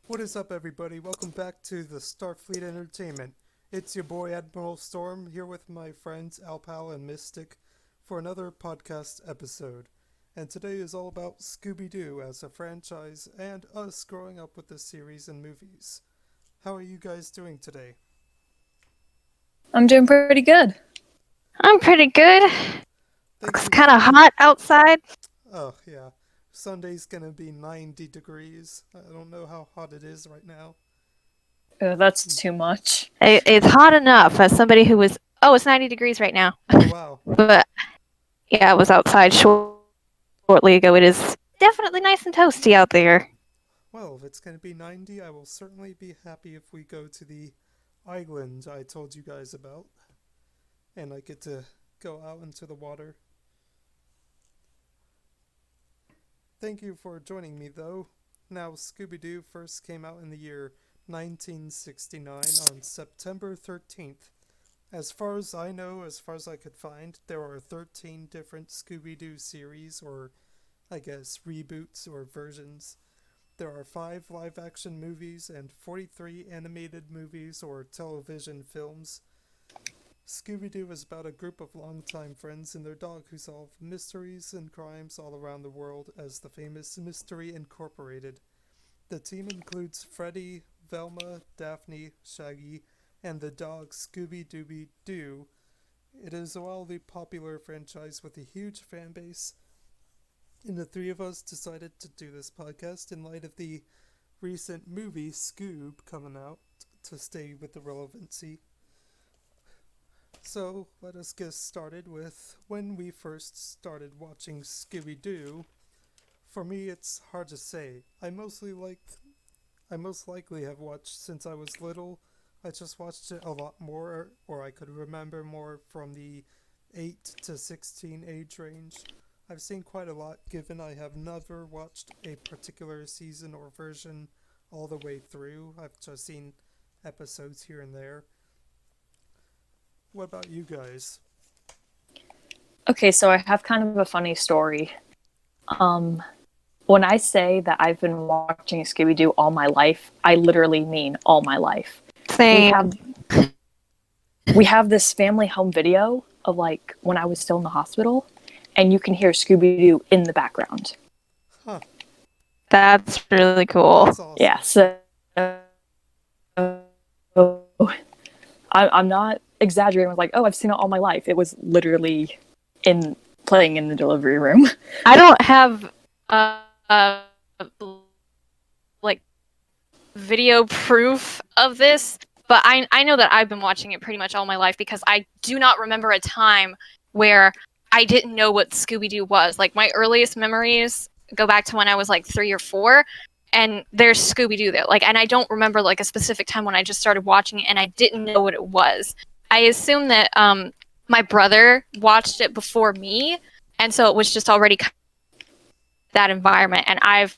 What is up, everybody? Welcome back to the Starfleet Entertainment. It's your boy Admiral Storm here with my friends Alpal and Mystic for another podcast episode. And today is all about Scooby Doo as a franchise and us growing up with this series and movies. How are you guys doing today? I'm doing pretty good. I'm pretty good. Thank It's you kind of for. hot outside. Oh, yeah. Sunday's gonna be 90 degrees. I don't know how hot it is right now. That's too much. It's hot enough as somebody who was. Oh, it's 90 degrees right now. Oh, wow. But yeah, I was outside shortly ago. It is definitely nice and toasty out there. Well, if it's gonna be 90, I will certainly be happy if we go to the island I told you guys about, and I get to go out into the water. Thank you for joining me, though. Now, Scooby Doo first came out in the year 1969 on September 13th. As far as I know, as far as I could find, there are 13 different Scooby Doo series, or I guess reboots or versions. There are 5 live action movies and 43 animated movies or television films. Scooby Doo is about a group of longtime friends and their dog who solve mysteries and crimes all around the world as the famous Mystery Incorporated. The team includes Freddy, Velma, Daphne, Shaggy, and the dog Scooby Dooby Doo. It is a wildly popular franchise with a huge fan base, and the three of us decided to do this podcast in light of the recent movie Scoob coming out to stay with the relevancy. So let us get started with when we first started watching Scooby Doo. For me, it's hard to say. I most likely have watched since I was little. I just watched it a lot more, or I could remember more from the 8 to 16 age range. I've seen quite a lot, given I have never watched a particular season or version all the way through. I've just seen episodes here and there. What about you guys? Okay, so I have kind of a funny story. Um, when I say that I've been watching Scooby Doo all my life, I literally mean all my life. We Same. have we have this family home video of like when I was still in the hospital, and you can hear Scooby Doo in the background. Huh, That's really cool. that's awesome. Yeah, so I'm not exaggerating with like, oh, I've seen it all my life. It was literally in playing in the delivery room. I don't have uh like video proof of this, but I know that I've been watching it pretty much all my life because I do not remember a time where I didn't know what Scooby Doo was. Like my earliest memories go back to when I was like 3 or 4, and there's Scooby Doo there. Like, and I don't remember like a specific time when I just started watching it and I didn't know what it was. I assume that my brother watched it before me, and so it was just already that environment. And I've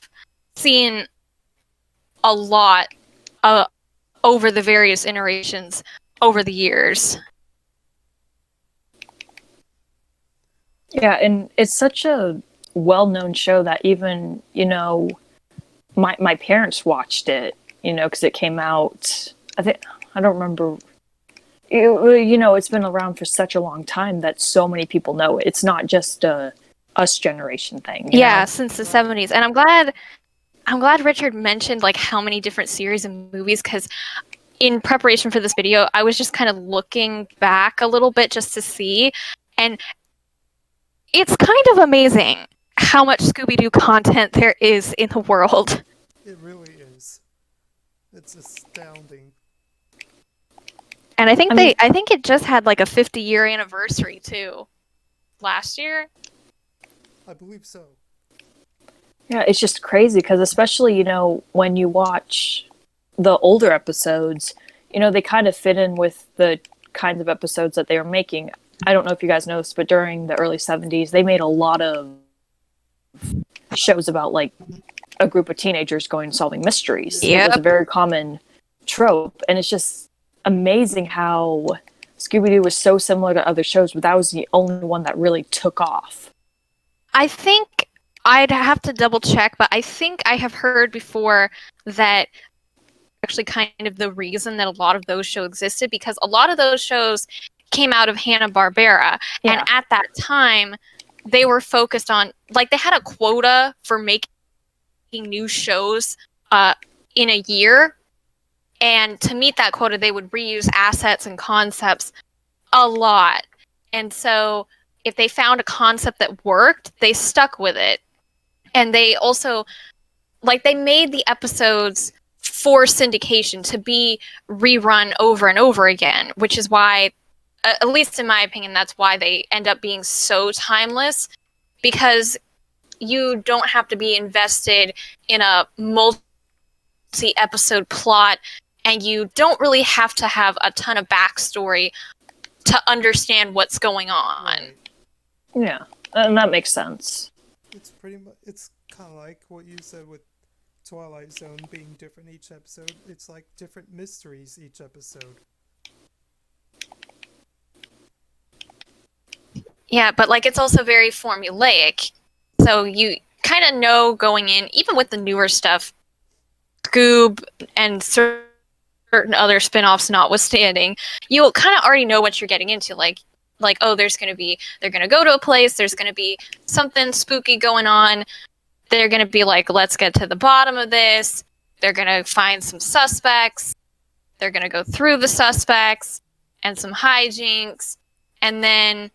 seen a lot uh, over the various iterations over the years. Yeah, and it's such a well-known show that even, my parents watched it, because it came out, I don't remember. It's been around for such a long time that so many people know it. It's not just a us generation thing, Yeah, since the 70s. And I'm glad Richard mentioned like how many different series and movies, because in preparation for this video, I was just kind of looking back a little bit just to see, and it's kind of amazing how much Scooby-Doo content there is in the world. It really is. It's astounding. And I think I mean, I think it just had like a 50-year anniversary too last year. I believe so. yeah, it's just crazy because especially, when you watch the older episodes, they kind of fit in with the kinds of episodes that they were making. I don't know if you guys noticed, but during the early 70s, they made a lot of shows about like a group of teenagers going and solving mysteries. Yep. It was a very common trope, and it's just amazing how Scooby Doo was so similar to other shows, but that was the only one that really took off. I think I'd have to double check, but I think I have heard before that actually kind of the reason that a lot of those shows existed, because a lot of those shows came out of Hanna-Barbera. Yeah. And at that time, they were focused on, like, they had a quota for making new shows in a year. And to meet that quota, they would reuse assets and concepts a lot. And so if they found a concept that worked, they stuck with it. And they also, like, they made the episodes for syndication to be rerun over and over again, which is why, at least in my opinion, that's why they end up being so timeless, because you don't have to be invested in a multi-episode plot, and you don't really have to have a ton of backstory to understand what's going on. Right. Yeah, and that makes sense. It's pretty much, it's kind of like what you said with Twilight Zone being different each episode. It's like different mysteries each episode. Yeah, but like it's also very formulaic. So you kind of know going in, even with the newer stuff, Scoob and certain other spin-offs notwithstanding, you'll kind of already know what you're getting into. Like, oh, they're gonna go to a place, there's gonna be something spooky going on. They're gonna be like, let's get to the bottom of this. They're gonna find some suspects. They're gonna go through the suspects and some hijinks, and then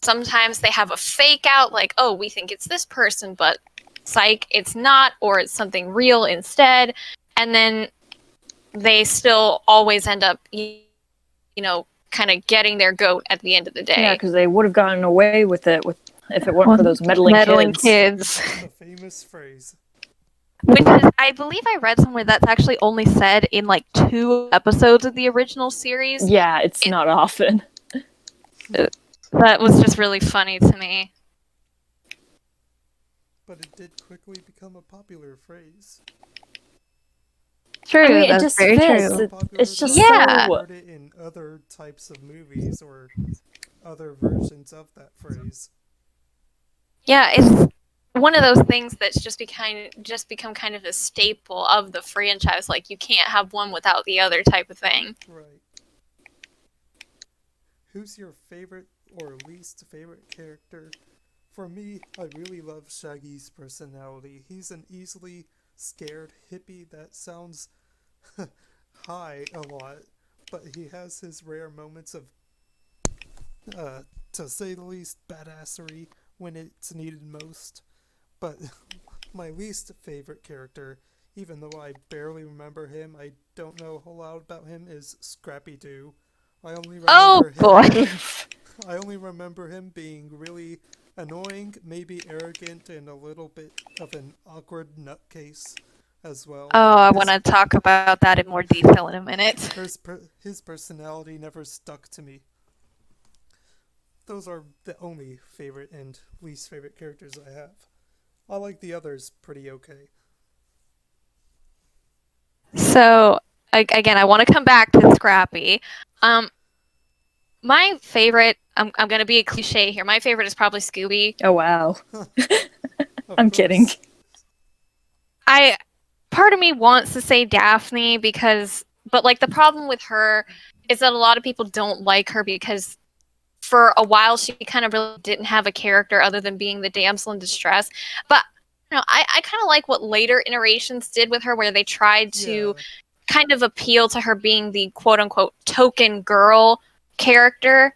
sometimes they have a fake out, like, oh, we think it's this person, but psych, it's not, or it's something real instead. And then they still always end up, you know, kind of getting their goat at the end of the day. Yeah, because they would have gotten away with it if it weren't for those meddling kids. The famous phrase. Which is, I believe I read somewhere that's actually only said in like 2 episodes of the original series. Yeah, it's not often. That was just really funny to me. But it did quickly become a popular phrase. True, I mean, it that's just very fits. true. It's just Yeah. so... Heard it in other types of movies or other versions of that phrase. Yeah, it's one of those things that's just become kind of a staple of the franchise. Like, you can't have one without the other type of thing. Right. Who's your favorite or least favorite character? For me, I really love Shaggy's personality. He's an easily scared hippie that sounds high a lot, but he has his rare moments of, to say the least, badassery when it's needed most. But my least favorite character, even though I barely remember him, I don't know a whole lot about him, is Scrappy Doo. I only remember him being really annoying, maybe arrogant, and a little bit of an awkward nutcase as well. Oh, I want to talk about that in more detail in a minute. His personality never stuck to me. Those are the only favorite and least favorite characters I have. I like the others pretty okay. So, again, I want to come back to Scrappy. My favorite, I'm going to be a cliche here. My favorite is probably Scooby. Oh, wow. I'm kidding. Part of me wants to say Daphne but like the problem with her is that a lot of people don't like her because for a while she kind of really didn't have a character other than being the damsel in distress. But I kind of like what later iterations did with her, where they tried to kind of appeal to her being the quote unquote token girl character,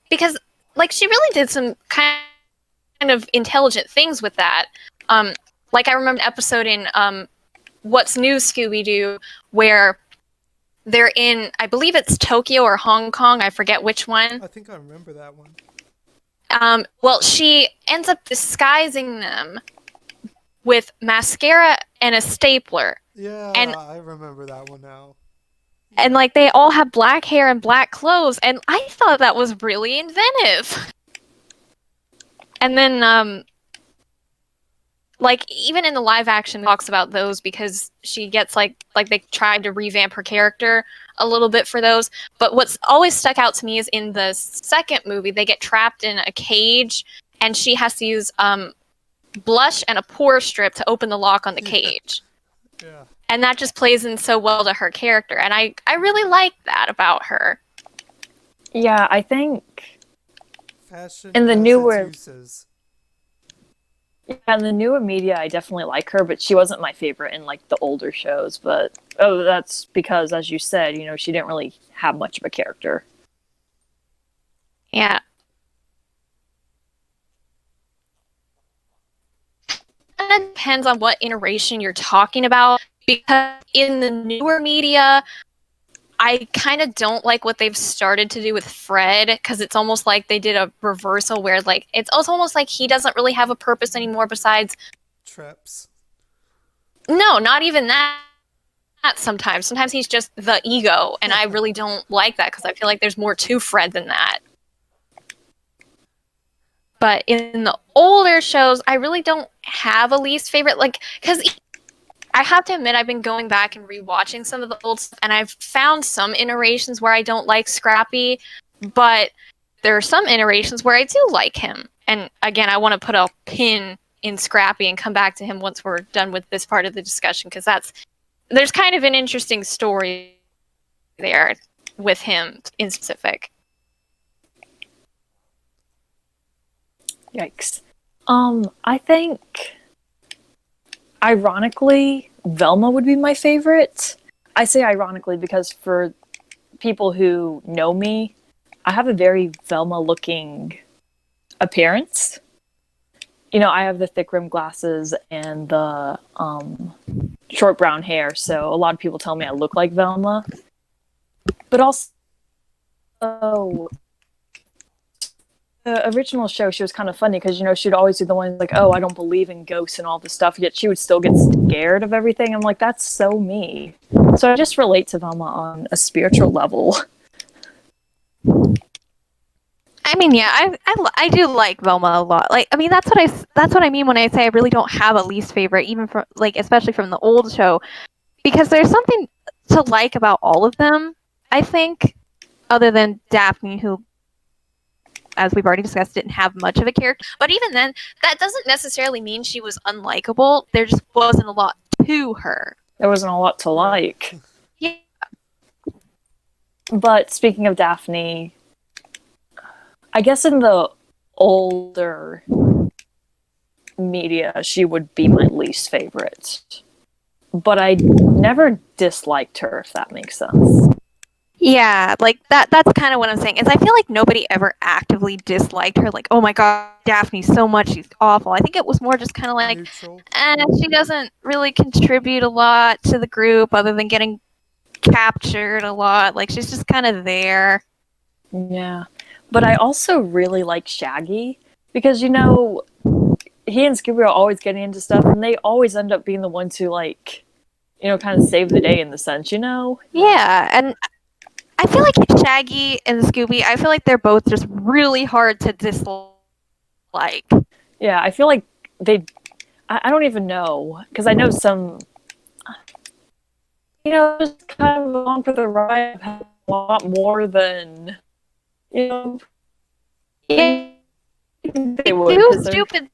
because like she really did some kind of intelligent things with that. Like I remember an episode in What's New, Scooby-Doo, where they're in, I believe it's Tokyo or Hong Kong, I forget which one. I think I remember that one. Well, she ends up disguising them with mascara and a stapler. Yeah, and I remember that one now. And like they all have black hair and black clothes, and I thought that was really inventive. And then like even in the live action talks about those, because she gets like they tried to revamp her character a little bit for those. But what's always stuck out to me is in the second movie they get trapped in a cage and she has to use blush and a pore strip to open the lock on the cage. Yeah. And that just plays in so well to her character, and I really like that about her. Yeah, I think Fashion in the has its newer uses. yeah, in the newer media I definitely like her, but she wasn't my favorite in like the older shows. But oh, that's because, as you said, she didn't really have much of a character. Yeah. Kind of depends on what iteration you're talking about, because in the newer media, I kind of don't like what they've started to do with Fred, because it's almost like they did a reversal where, like, it's also almost like he doesn't really have a purpose anymore besides. Traps. No, not even that. Sometimes he's just the ego, and I really don't like that, because I feel like there's more to Fred than that. But in the older shows, I really don't have a least favorite, like, because I have to admit, I've been going back and rewatching some of the old stuff, and I've found some iterations where I don't like Scrappy, but there are some iterations where I do like him. And again, I want to put a pin in Scrappy and come back to him once we're done with this part of the discussion, because there's kind of an interesting story there with him in specific. Yikes. I think, ironically, Velma would be my favorite. I say ironically because for people who know me, I have a very Velma-looking appearance. I have the thick rimmed glasses and the short brown hair, so a lot of people tell me I look like Velma. But also, the original show, she was kind of funny because she'd always do the ones like, "Oh, I don't believe in ghosts and all this stuff," yet she would still get scared of everything. I'm like, that's so me. So I just relate to Velma on a spiritual level. I mean, yeah, I do like Velma a lot. Like, I mean, that's what I mean when I say I really don't have a least favorite, even from, like, especially from the old show, because there's something to like about all of them. I think, other than Daphne, who, as we've already discussed, didn't have much of a character. But even then, that doesn't necessarily mean she was unlikable. There just wasn't a lot to her. There wasn't a lot to Right. like. Yeah. But speaking of Daphne, I guess in the older media, she would be my least favorite. But I never disliked her, if that makes sense. Yeah, like that's kind of what I'm saying. Is I feel like nobody ever actively disliked her, like, oh my god, Daphne so much, she's awful. I think it was more just kind of like, Neutral. she doesn't really contribute a lot to the group other than getting captured a lot. Like, she's just kind of there. Yeah. But I also really like Shaggy because, he and Scooby are always getting into stuff and they always end up being the ones who, like, kind of save the day in the sense. Yeah, and I feel like Shaggy and Scooby, I feel like they're both just really hard to dislike. Yeah, I feel like I don't even know, because I know some, just kind of along for the ride, have a lot more than, Yeah, they they would, do because stupid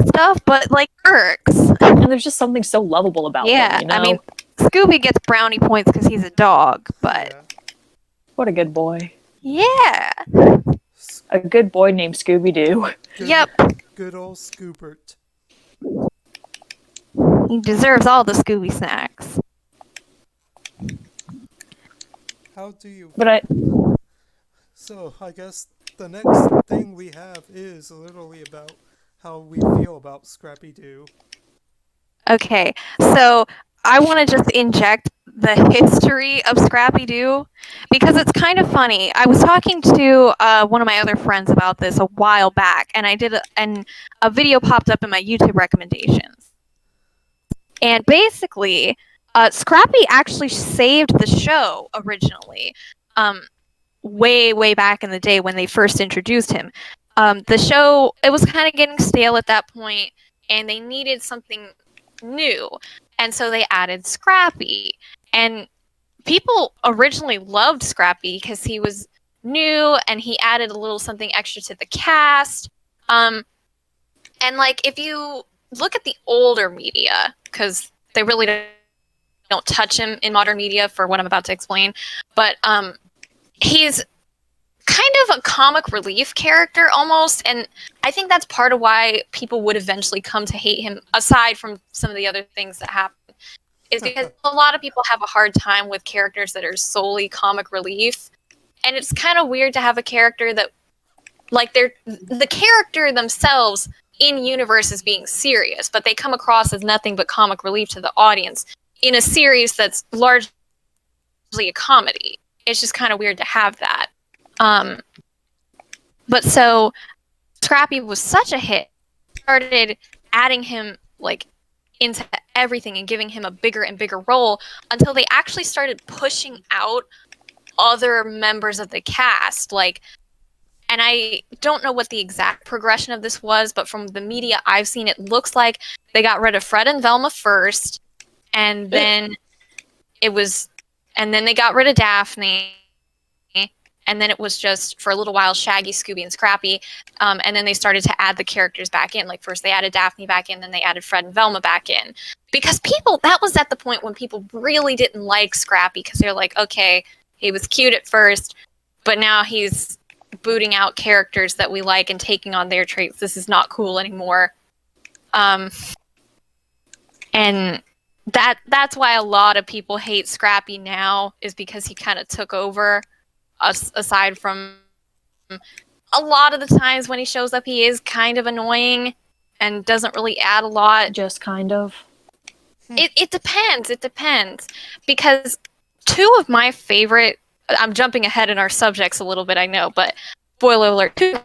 stuff, but, like, works. and there's just something so lovable about Yeah, them. I mean, Scooby gets brownie points because he's a dog, but Yeah. What a good boy. yeah. A good boy named Scooby-Doo. Yep. Good old Scoobert. He deserves all the Scooby snacks. How do you... But So, I guess the next thing we have is literally about how we feel about Scrappy Doo. Okay, so I want to just inject the history of Scrappy Doo because it's kind of funny. I was talking to one of my other friends about this a while back, and a video popped up in my YouTube recommendations. And basically, Scrappy actually saved the show originally, way, way back in the day when they first introduced him. The show, it was kind of getting stale at that point, and they needed something new. And so they added Scrappy. And people originally loved Scrappy because he was new and he added a little something extra to the cast. And, like, if you look at the older media, because they really don't touch him in modern media for what I'm about to explain. But he's kind of a comic relief character almost, and I think that's part of why people would eventually come to hate him, aside from some of the other things that happen, is because a lot of people have a hard time with characters that are solely comic relief. And it's kind of weird to have a character that, like, they're the character themselves in universe is being serious, but they come across as nothing but comic relief to the audience in a series that's largely a comedy. It's just kind of weird to have that. But so Scrappy was such a hit, started adding him like into everything and giving him a bigger and bigger role until they actually started pushing out other members of the cast, like, and I don't know what the exact progression of this was, but from the media I've seen, it looks like they got rid of Fred and Velma first, and then it was, and then they got rid of Daphne, and then it was just for a little while Shaggy, Scooby, and Scrappy, and then they started to add the characters back in. Like first they added Daphne back in, then they added Fred and Velma back in, because people, that was at the point when people really didn't like Scrappy, because they're like, okay, he was cute at first, but now he's booting out characters that we like and taking on their traits. This is not cool anymore. And that's why a lot of people hate Scrappy now, is because he kind of took over. Aside from a lot of the times when he shows up, he is kind of annoying and doesn't really add a lot. Just kind of. It depends. It depends. Because two of my favorite, I'm jumping ahead in our subjects a little bit, I know, but spoiler alert, and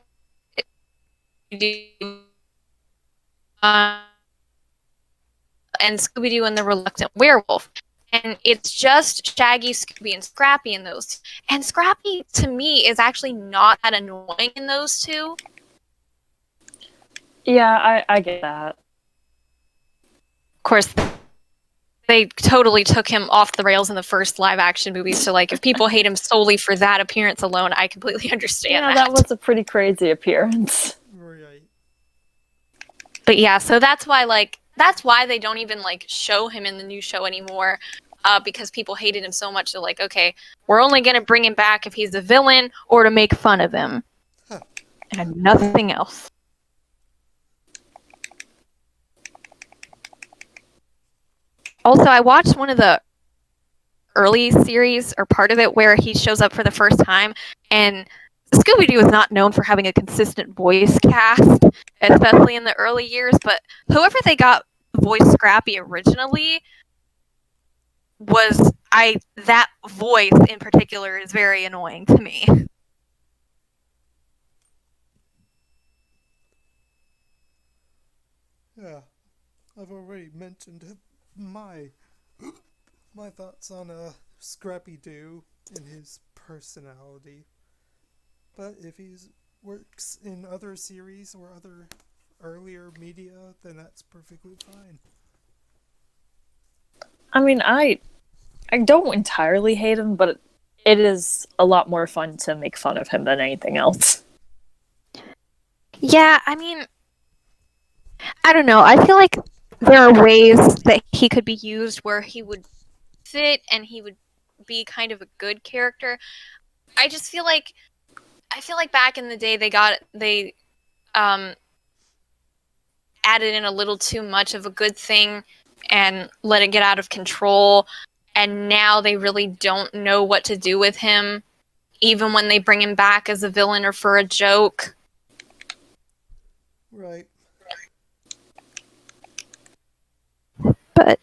Scooby-Doo and the Reluctant Werewolf. And it's just Shaggy, Scooby, and Scrappy in those. And Scrappy, to me, is actually not that annoying in those two. Yeah, I get that. Of course, they totally took him off the rails in the first live-action movie, so, like, if people hate him solely for that appearance alone, I completely understand Yeah, that was a pretty crazy appearance. Right. But yeah, so that's why they don't even, like, show him in the new show anymore, because people hated him so much. They're like, okay, we're only going to bring him back if he's a villain or to make fun of him. Huh. And nothing else. Also, I watched one of the early series, or part of it, where he shows up for the first time, and Scooby-Doo is not known for having a consistent voice cast, especially in the early years, but whoever they got voice Scrappy originally that voice in particular is very annoying to me. Yeah, I've already mentioned my my thoughts on Scrappy Doo and his personality. But if he works in other series or other earlier media, then that's perfectly fine. I mean, I don't entirely hate him, but it is a lot more fun to make fun of him than anything else. Yeah, I mean, I don't know. I feel like there are ways that he could be used where he would fit and he would be kind of a good character. I feel like back in the day they added in a little too much of a good thing and let it get out of control, and now they really don't know what to do with him, even when they bring him back as a villain or for a joke. Right. But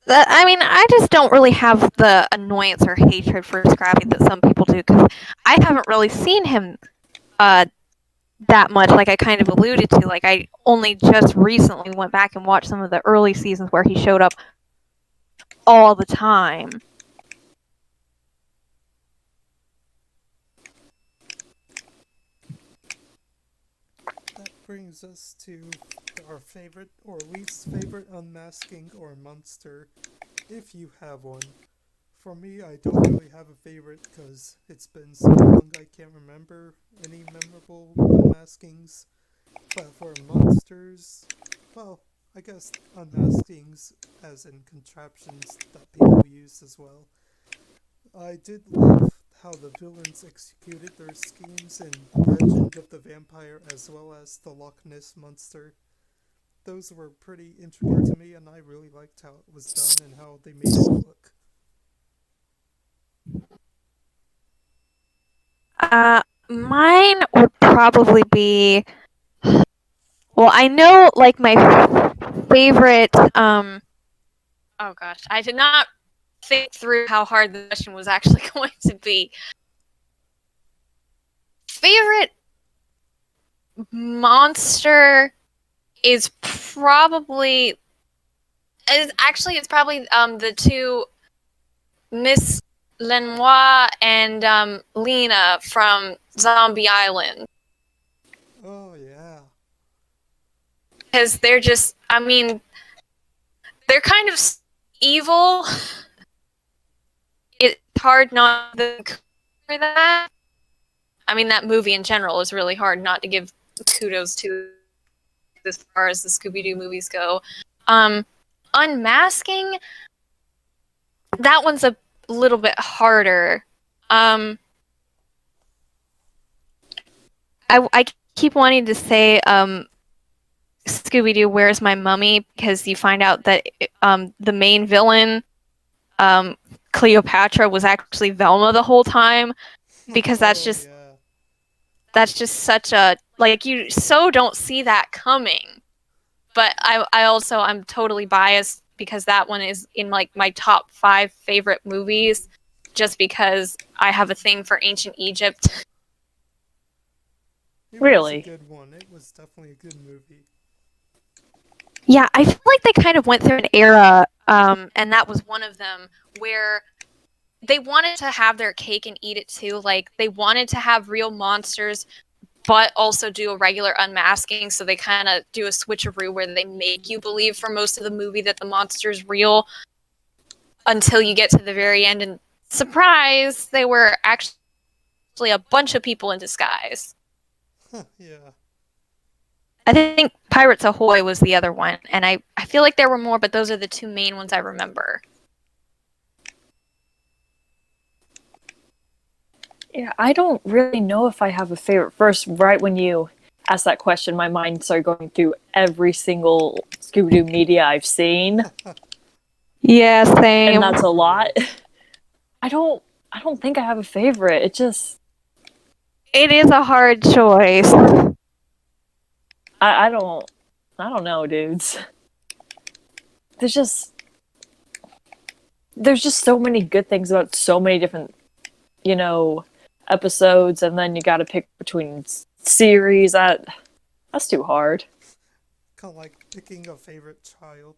I mean, I just don't really have the annoyance or hatred for Scrappy that some people do, because I haven't really seen him that much, like I kind of alluded to. Like, I only just recently went back and watched some of the early seasons where he showed up all the time. That brings us to our favorite or least favorite unmasking or monster, if you have one. For me, I don't really have a favorite because it's been so long I can't remember any memorable unmaskings. But for monsters, well, I guess unmaskings as in contraptions that people use as well. I did love how the villains executed their schemes in Legend of the Vampire as well as the Loch Ness Monster. Those were pretty intricate to me, and I really liked how it was done and how they made it look. Mine would probably be. Well, I know like my favorite. Oh gosh, I did not think through how hard the question was actually going to be. Favorite monster is probably it's probably the two Miss Lenoir and Lena from Zombie Island, Oh, yeah. because they're just they're kind of evil. It's hard not to for that. I mean, that movie in general is really hard not to give kudos to as far as the Scooby Doo movies go. Unmasking, that one's a little bit harder. I keep wanting to say Scooby Doo, Where's My Mummy? Because you find out that the main villain, Cleopatra, was actually Velma the whole time. Because Oh, yeah. that's just such a like you so don't see that coming. But I'm totally biased because that one is in like my top 5 favorite movies, just because I have a thing for ancient Egypt. It was a Really? good one. It was definitely a good movie. Yeah, I feel like they kind of went through an era, and that was one of them, where they wanted to have their cake and eat it too. Like, they wanted to have real monsters, but also do a regular unmasking. So they kind of do a switcheroo where they make you believe for most of the movie that the monster's real until you get to the very end, and surprise, they were actually a bunch of people in disguise. Yeah. I think Pirates Ahoy was the other one, and I feel like there were more, but those are the two main ones I remember. Yeah, I don't really know if I have a favorite. First, right when you asked that question, my mind started going through every single Scooby Doo media I've seen, Yeah, and same. that's a lot. Favorite. I don't. I don't think I have a favorite. It just. It is a hard choice. I don't. I don't know, dudes. There's just. There's just so many good things about so many different, you know, episodes, and then you got to pick between series. That's too hard. Kind of like picking a favorite child.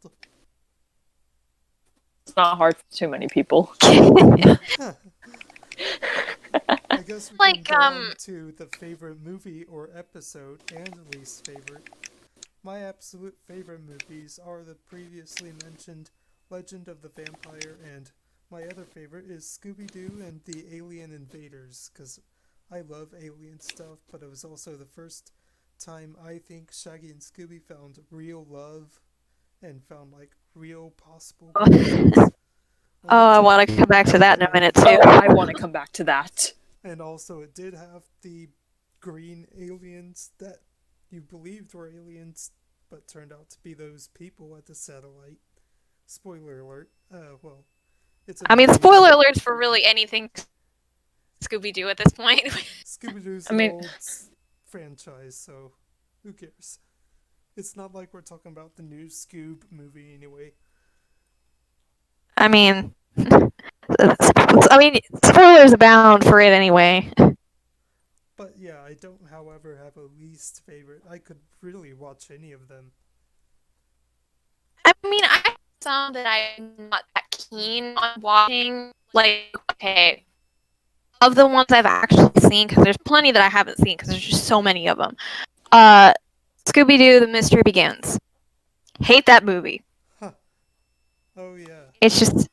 It's not hard for too many people. I guess we can Like, go on to the favorite movie or episode and least favorite. My absolute favorite movies are the previously mentioned Legend of the Vampire, and my other favorite is Scooby Doo and the Alien Invaders, because I love alien stuff, but it was also the first time I think Shaggy and Scooby found real love and found like real possible connections. oh, Only I two want to come people back to that in a ever. minute Oh, too. I want to come back to that. And also, it did have the green aliens that you believed were aliens, but turned out to be those people at the satellite. Spoiler alert. Well, it's a I mean, movie. spoiler alerts for really anything Scooby Doo at this point. Scooby Doo's I an mean, old franchise, so who cares? It's not like we're talking about the new Scoob movie anyway. I mean, spoilers abound for it anyway. But yeah, I don't, however, have a least favorite. I could really watch any of them. I mean, I have some that I'm not that keen on watching. Like, okay, of the ones I've actually seen, because there's plenty that I haven't seen, because there's just so many of them. Scooby Doo: The Mystery Begins. Hate that movie. Huh. Oh yeah. It's just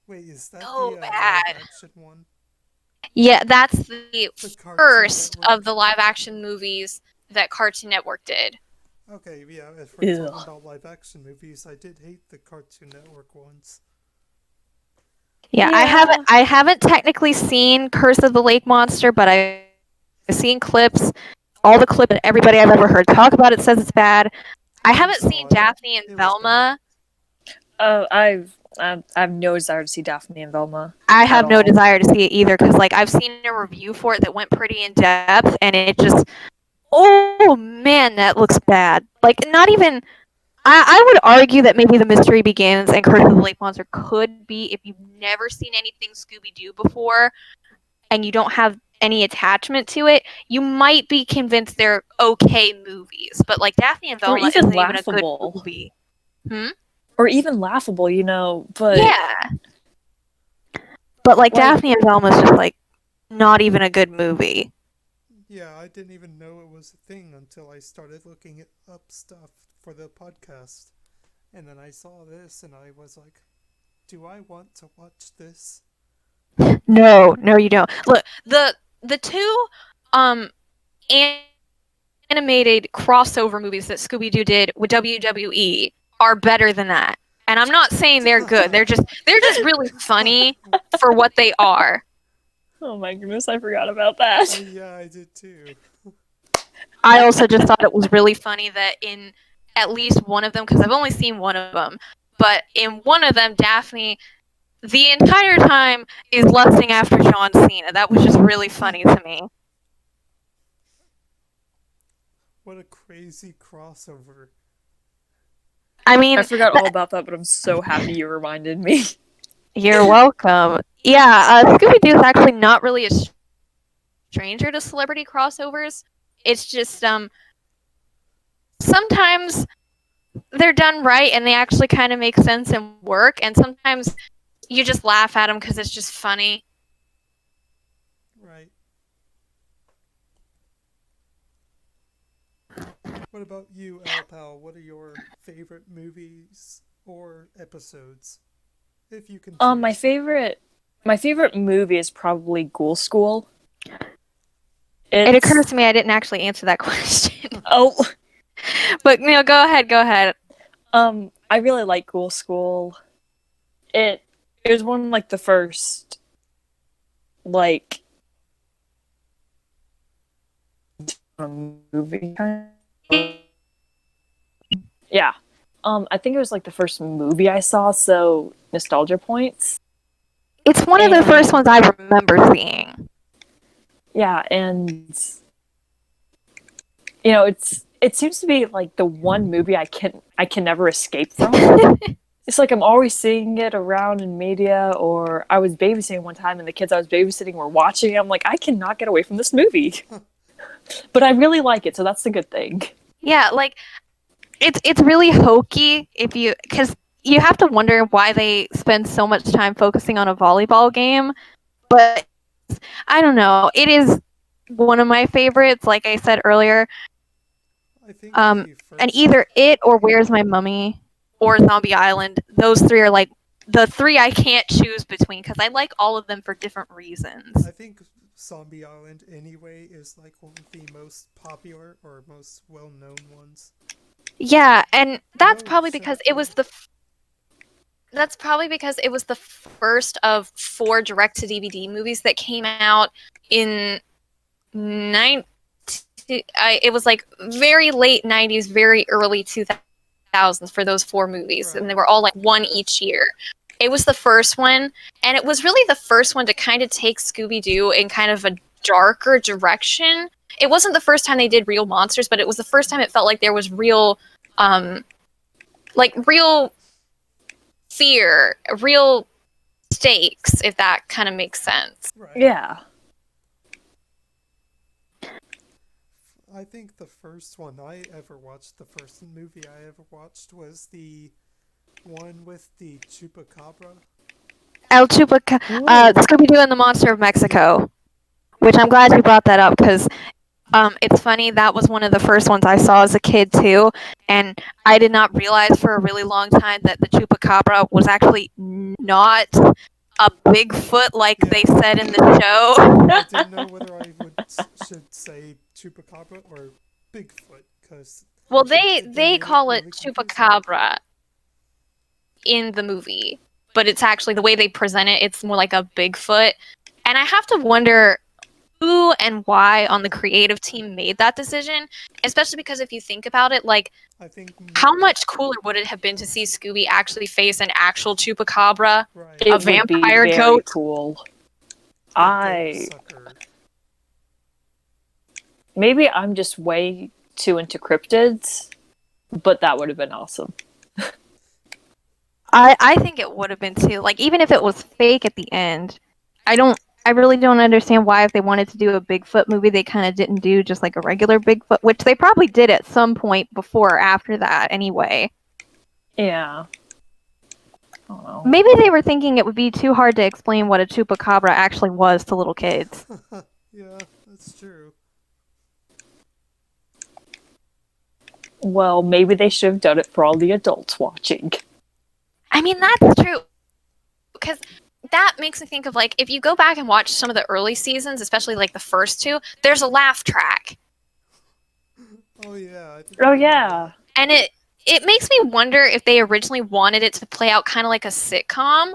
Wait, is that so the live bad. action one? Yeah, that's the The Cartoon first Network? of the live action movies that Cartoon Network did. Okay, yeah, if we're talking Ugh. about live action movies, I did hate the Cartoon Network ones. Yeah, Yeah. I haven't technically seen Curse of the Lake Monster, but I've seen clips. All the clips and everybody I've ever heard talk about it says it's bad. I I haven't seen saw it. Daphne and It was bad. Velma. I've no desire to see Daphne and Velma I at have no all. desire to see it either because, like, I've seen a review for it that went pretty in depth, and it just, oh man, that looks bad. Like, not even. I would argue that maybe The Mystery Begins and Curse of the Lake Monster could be, if you've never seen anything Scooby Doo before and you don't have any attachment to it, you might be convinced they're okay movies. But like Daphne and Or Velma even isn't even a good laughable. movie. Hmm? Or even laughable, but Yeah. But like like Daphne and Velma is just like not even a good movie. Yeah, I didn't even know it was a thing until I started looking up stuff for the podcast. And then I saw this and I was like, do I want to watch this? No, you don't. Look, the two um animated crossover movies that Scooby Doo did with WWE are better than that. And I'm not saying they're good. They're just really funny for what they are. oh my goodness, I forgot about that. Yeah, I did too. I also just thought it was really funny that in at least one of them, because I've only seen one of them, but in one of them, Daphne, the entire time, is lusting after John Cena. That was just really funny to me. What a crazy crossover. I mean, I forgot all about that, but I'm so happy you reminded me. you're welcome. Yeah, Scooby Doo is actually not really a stranger to celebrity crossovers. It's just sometimes they're done right and they actually kind of make sense and work, and sometimes you just laugh at them because it's just funny. Right. What about you, El Pal? What are your favorite movies or episodes? If you can My choose. favorite movie is probably Ghoul School. It occurs It's to me I didn't actually answer that question. oh But go ahead. I really like Ghoul School. It was one of, like, the first, like, movie kind of, yeah. I think it was like the first movie I saw, so nostalgia points. It's one of the first ones I remember seeing. Yeah, and it seems to be like the one movie I can never escape from. It's like I'm always seeing it around in media, or I was babysitting one time and the kids I was babysitting were watching it. I'm like, I cannot get away from this movie. But I really like it, so that's the good thing. Yeah, like it's really hokey because you have to wonder why they spend so much time focusing on a volleyball game. But I don't know. It is one of my favorites, like I said earlier. I think the And first. either it or Where's My Mummy or Zombie Island. Those three are like the three I can't choose between because I like all of them for different reasons. I think Zombie Island, anyway, is like one of the most popular or most well known ones. Yeah, and that's No, probably because it Singapore. was the first of 4 direct to DVD movies that came out in 19 it was like very late 90s, very early 2000s for those 4 movies, Right. and they were all like one each year. It was the first one, and it was really the first one to kind of take Scooby-Doo in kind of a darker direction. It wasn't the first time they did real monsters, but it was the first time it felt like there was real real fear, real stakes, if that kind of makes sense. Right. Yeah. I think the first one I ever watched, the first movie I ever watched, was the one with the chupacabra. El Chupacabra, Scooby-Doo and the Monster of Mexico, which I'm glad you brought that up because it's funny, that was one of the first ones I saw as a kid too, and I did not realize for a really long time that the Chupacabra was actually not a Bigfoot like they said in the show. I didn't know whether I should say chupacabra or Bigfoot, because Well, Did they they make it call it really confusing? chupacabra in the movie, but it's actually the way they present it. It's more like a Bigfoot, and I have to wonder who and why on the creative team made that decision. Especially because if you think about it, like I think how much cooler would it have been to see Scooby actually face an actual chupacabra, right, a It would be vampire very goat? cool. the goat I sucker. maybe I'm just way too into cryptids, but that would have been awesome. I think it would have been too. Like even if it was fake at the end, I really don't understand why if they wanted to do a Bigfoot movie they kind of didn't do just like a regular Bigfoot, which they probably did at some point before or after that anyway. Yeah. I don't know. Maybe they were thinking it would be too hard to explain what a chupacabra actually was to little kids. Yeah, that's true. Well, maybe they should have done it for all the adults watching. I mean, that's true. Because that makes me think of like if you go back and watch some of the early seasons, especially like the first two, there's a laugh track. Oh yeah, I didn't Oh think of yeah. And it makes me wonder if they originally wanted it to play out kind of like a sitcom,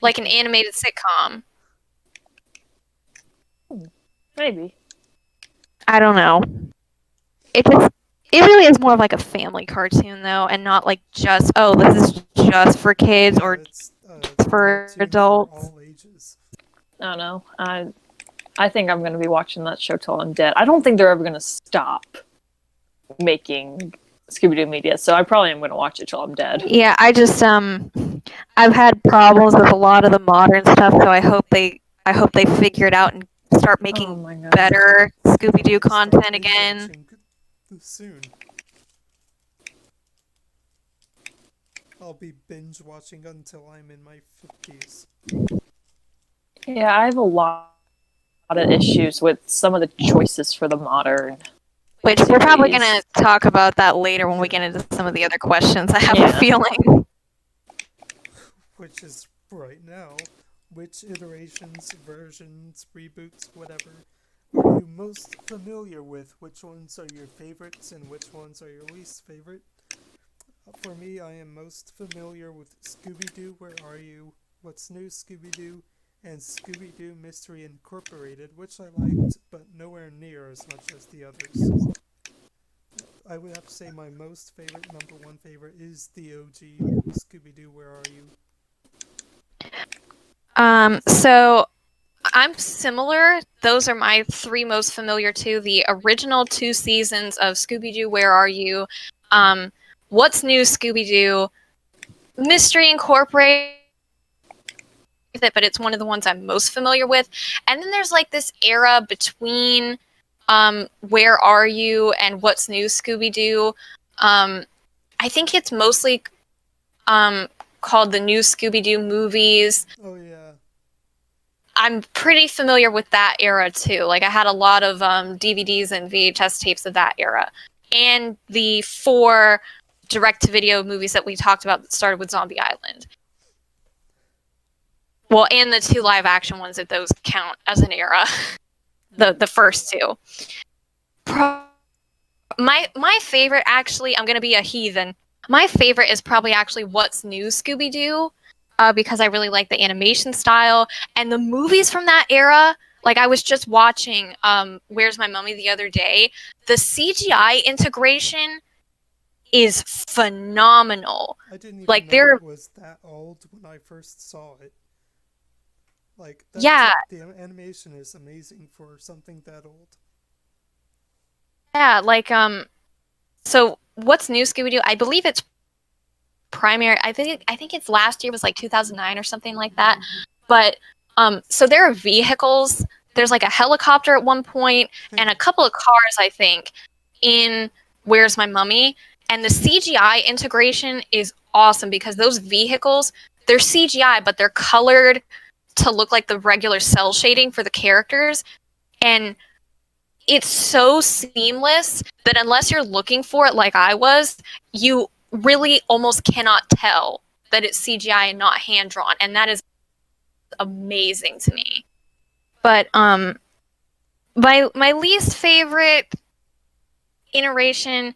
like an animated sitcom. Maybe. I don't know. It really is more of like a family cartoon though, and not like just oh this is just for kids that. Yeah, or it's just a for cartoon for adults. all ages. I don't know. I think I'm going to be watching that show till I'm dead. I don't think they're ever going to stop making Scooby Doo media, so I probably am going to watch it till I'm dead. Yeah, I just I've had problems with a lot of the modern stuff, so I hope they figure it out and start Oh making my god. better Scooby Doo Start content binge again. watching soon. I'll be binge watching until I'm in my 50s. Yeah, I have a lot of issues with some of the choices for the modern Which we're probably series. gonna talk about that later when we Yeah. get into some of the other questions. I have Yeah. a feeling. Which is right now. Which iterations, versions, reboots, whatever, are you most familiar with? Which ones are your favorites and which ones are your least favorite? For me, I am most familiar with Scooby Doo, Where Are You? What's New, Scooby Doo, and Scooby Doo Mystery Incorporated, which I liked, but nowhere near as much as the others. I would have to say my most favorite, number one favorite, is the OG Scooby Doo, Where Are You? So I'm similar. Those are my three most familiar too. The original two seasons of Scooby Doo, Where Are You? What's New, Scooby Doo? Mystery Incorporated, but it's one of the ones I'm most familiar with. And then there's like this era between Where Are You and What's New, Scooby Doo. I think it's mostly called the New Scooby Doo movies. Oh yeah. I'm pretty familiar with that era too. Like I had a lot of DVDs and VHS tapes of that era, and the 4 direct-to-video movies that we talked about that started with Zombie Island. Well, and the 2 live-action ones if those count as an era. the first 2. My favorite, actually, I'm gonna be a heathen. My favorite is probably actually What's New, Scooby Doo. Because I really like the animation style and the movies from that era. Like I was just watching Where's My Mummy the other day. The CGI integration is phenomenal. I didn't even Like know they're it was that old when I first saw it. Like yeah, the animation is amazing for something that old. yeah, like so What's New, Scooby Doo? I believe it's primary. I think it's last year was like 2009 or something like that. But so there are vehicles. There's like a helicopter at one point and a couple of cars, I think, in Where's My Mummy? And the CGI integration is awesome because those vehicles, they're CGI, but they're colored to look like the regular cell shading for the characters. And it's so seamless that unless you're looking for it like I was, you really almost cannot tell that it's CGI and not hand drawn, and that is amazing to me. But my least favorite iteration,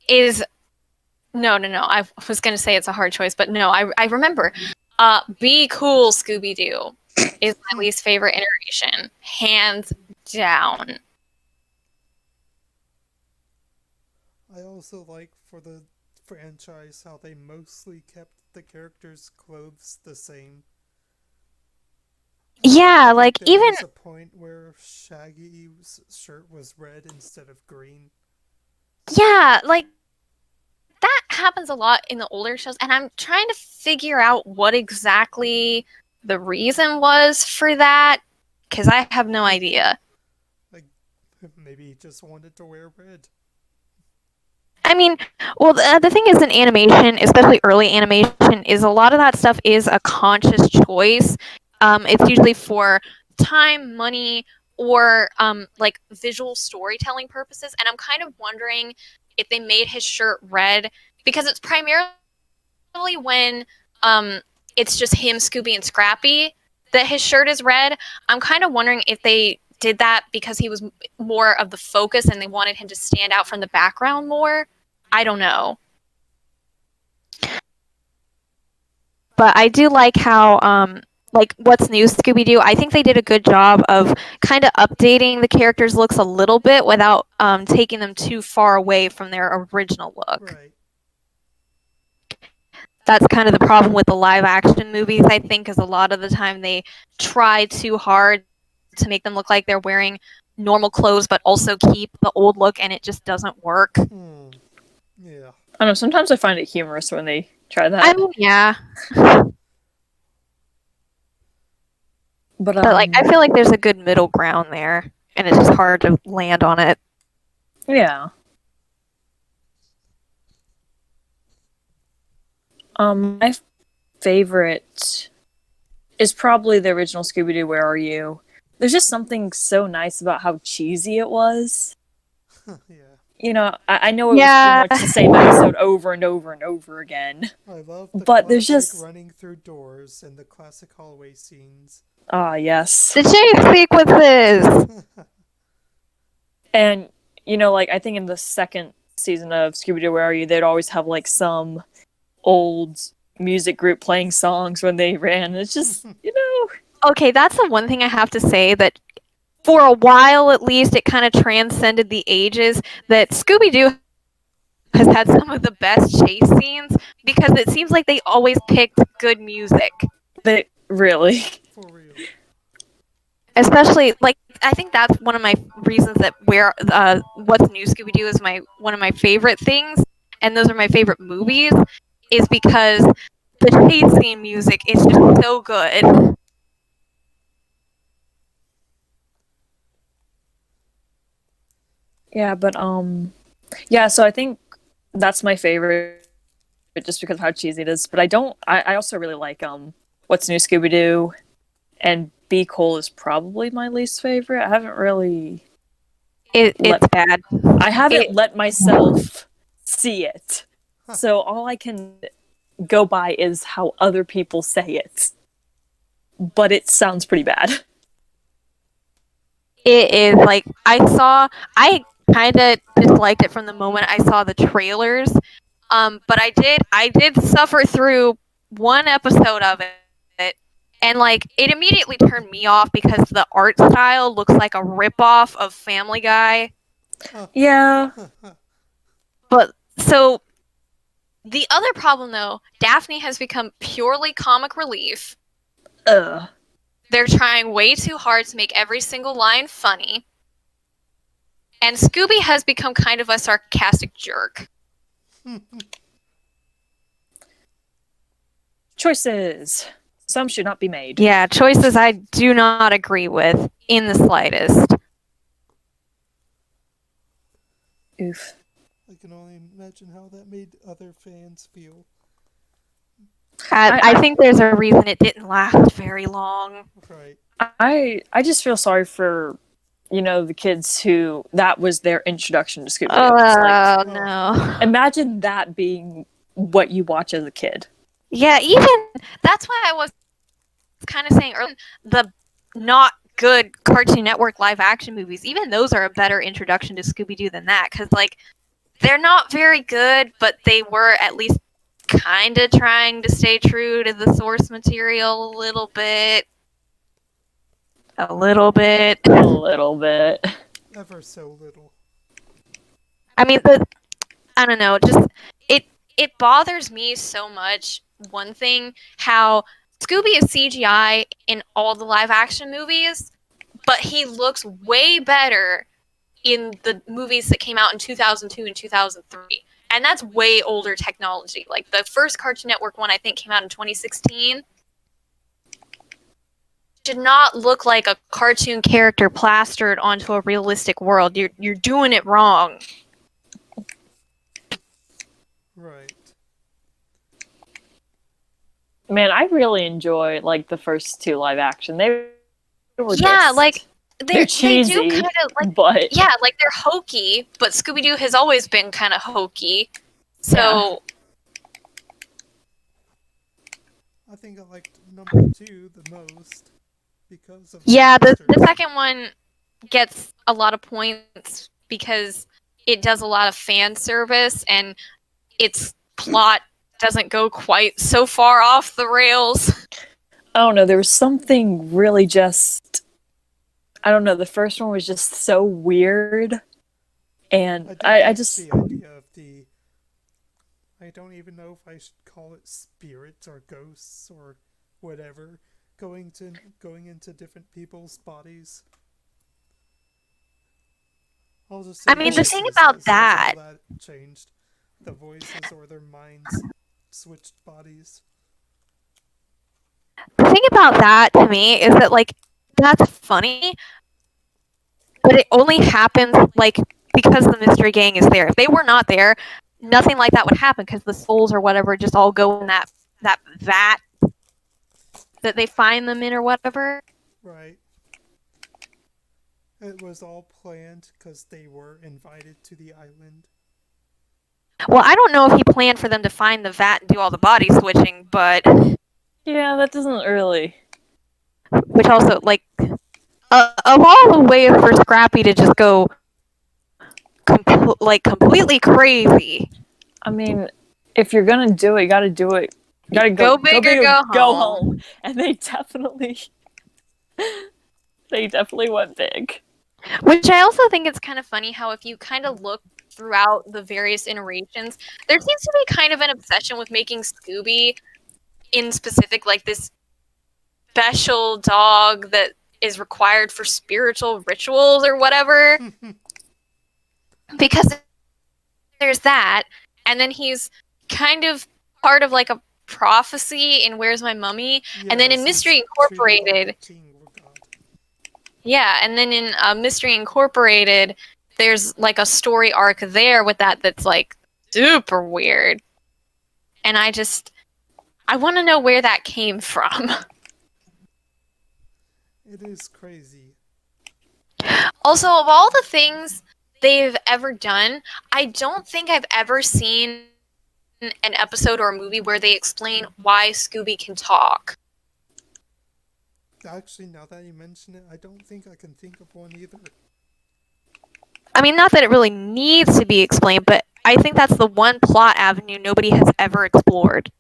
is no. I was gonna say it's a hard choice, but no, I remember. Be Cool Scooby Doo is my least favorite iteration, hands down. I also like for the franchise how they mostly kept the characters' clothes the same. Yeah, I think like there even was a point where Shaggy's shirt was red instead of green. yeah, like that happens a lot in the older shows, and I'm trying to figure out what exactly the reason was for that because I have no idea. Like, maybe he just wanted to wear red. I mean, well, the thing is in animation, especially early animation, is a lot of that stuff is a conscious choice. It's usually for time, money, or like visual storytelling purposes. And I'm kind of wondering if they made his shirt red because it's primarily when um, it's just him, Scooby, and Scrappy that his shirt is red. I'm kind of wondering if they did that because he was more of the focus and they wanted him to stand out from the background more. I don't know. But I do like how like What's New Scooby Doo. I think they did a good job of kind of updating the characters' looks a little bit without taking them too far away from their original look. Right. That's kind of the problem with the live action movies, I think, is a lot of the time they try too hard to make them look like they're wearing normal clothes but also keep the old look and it just doesn't work. Yeah. I don't know, sometimes I find it humorous when they try that. I mean, yeah. But like I feel like there's a good middle ground there and it's just hard to land on it. yeah. My favorite is probably the original Scooby-Doo, Where Are You? There's just something so nice about how cheesy it was. Yeah. You know, I know it Yeah. was pretty much the same episode over and over and over again. I love the But there's classic just running through doors and the classic hallway scenes. yes. The chase sequences. And you know, like I think in the second season of Scooby-Doo, Where Are You? They'd always have like some old music group playing songs when they ran. It's just, you know. Okay, that's the one thing I have to say that for a while at least it kind of transcended the ages that Scooby-Doo has had some of the best chase scenes because it seems like they always picked good music. They really. For real. Especially like I think that's one of my reasons that where What's New Scooby Doo is one of my favorite things, and those are my favorite movies, is because the chase scene music is just so good. Yeah, but yeah, so I think that's my favorite just because of how cheesy it is. But I also really like What's New Scooby Doo, and Be Cool is probably my least favorite. I haven't really It's bad. I haven't let myself see it. So all I can go by is how other people say it. But it sounds pretty bad. It is like I kind of disliked it from the moment I saw the trailers. But I did suffer through one episode of it, and like it immediately turned me off because the art style looks like a ripoff of Family Guy. Yeah. But so the other problem though, Daphne has become purely comic relief. Ugh. They're trying way too hard to make every single line funny. And Scooby has become kind of a sarcastic jerk. Choices. Some should not be made. Yeah, choices I do not agree with in the slightest. Oof. I can only imagine how that made other fans feel. I think there's a reason it didn't last very long. Right. I just feel sorry for, you know, the kids who that was their introduction to Scooby Doo. Oh, no. Imagine that being what you watch as a kid. Yeah, even that's why I was kind of saying earlier, the not good Cartoon Network live action movies, even those are a better introduction to Scooby Doo than that, because like they're not very good, but they were at least kind of trying to stay true to the source material a little bit. A little bit. A little bit. Ever so little. I mean, I don't know, just it bothers me so much. One thing, how Scooby is CGI in all the live action movies, but he looks way better in the movies that came out in 2002 and 2003. And that's way older technology. Like the first Cartoon Network one I think came out in 2016. Did not look like a cartoon character plastered onto a realistic world. You're doing it wrong. Right. Man, I really enjoy like the first two live action. They were Yeah, like they're they cheesy, do kind of like but yeah, like they're hokey, but Scooby Doo has always been kind of hokey. So I think I liked number 2 the most because of yeah, the monsters. second one gets a lot of points because it does a lot of fan service and its plot doesn't go quite so far off the rails. I don't know, there was something really just I don't know, the first one was just so weird. And I I like just the idea of the. I don't even know if I should call it spirits or ghosts or whatever going into different people's bodies. I'll just say I mean, the thing voices, about 'cause that's that, all that changed. The voices or their minds switched bodies. the thing about that to me is that like that's funny, but it only happens like because the mystery gang is there. If they were not there, nothing like that would happen because the souls or whatever just all go in that vat that they find them in or whatever. Right. It was all planned because they were invited to the island. Well, I don't know if he planned for them to find the vat and do all the body switching, but yeah, that doesn't really which also like of all the ways for Scrappy to just go completely crazy. I mean, if you're gonna do it, you gotta do it. You gotta Go big or go home. And they definitely went big. Which I also think it's kind of funny how if you kind of look throughout the various iterations, there seems to be kind of an obsession with making Scooby in specific like this special dog that is required for spiritual rituals or whatever. Because there's that, and then he's kind of part of like a prophecy in Where's My Mummy, and then in Mystery Incorporated, yeah, and then in Mystery Incorporated, there's like a story arc there with that's like super weird, and I want to know where that came from. It is crazy. Also, of all the things they've ever done, I don't think I've ever seen an episode or a movie where they explain why Scooby can talk. Actually, now that you mention it, I don't think I can think of one either. I mean, not that it really needs to be explained, but I think that's the one plot avenue nobody has ever explored.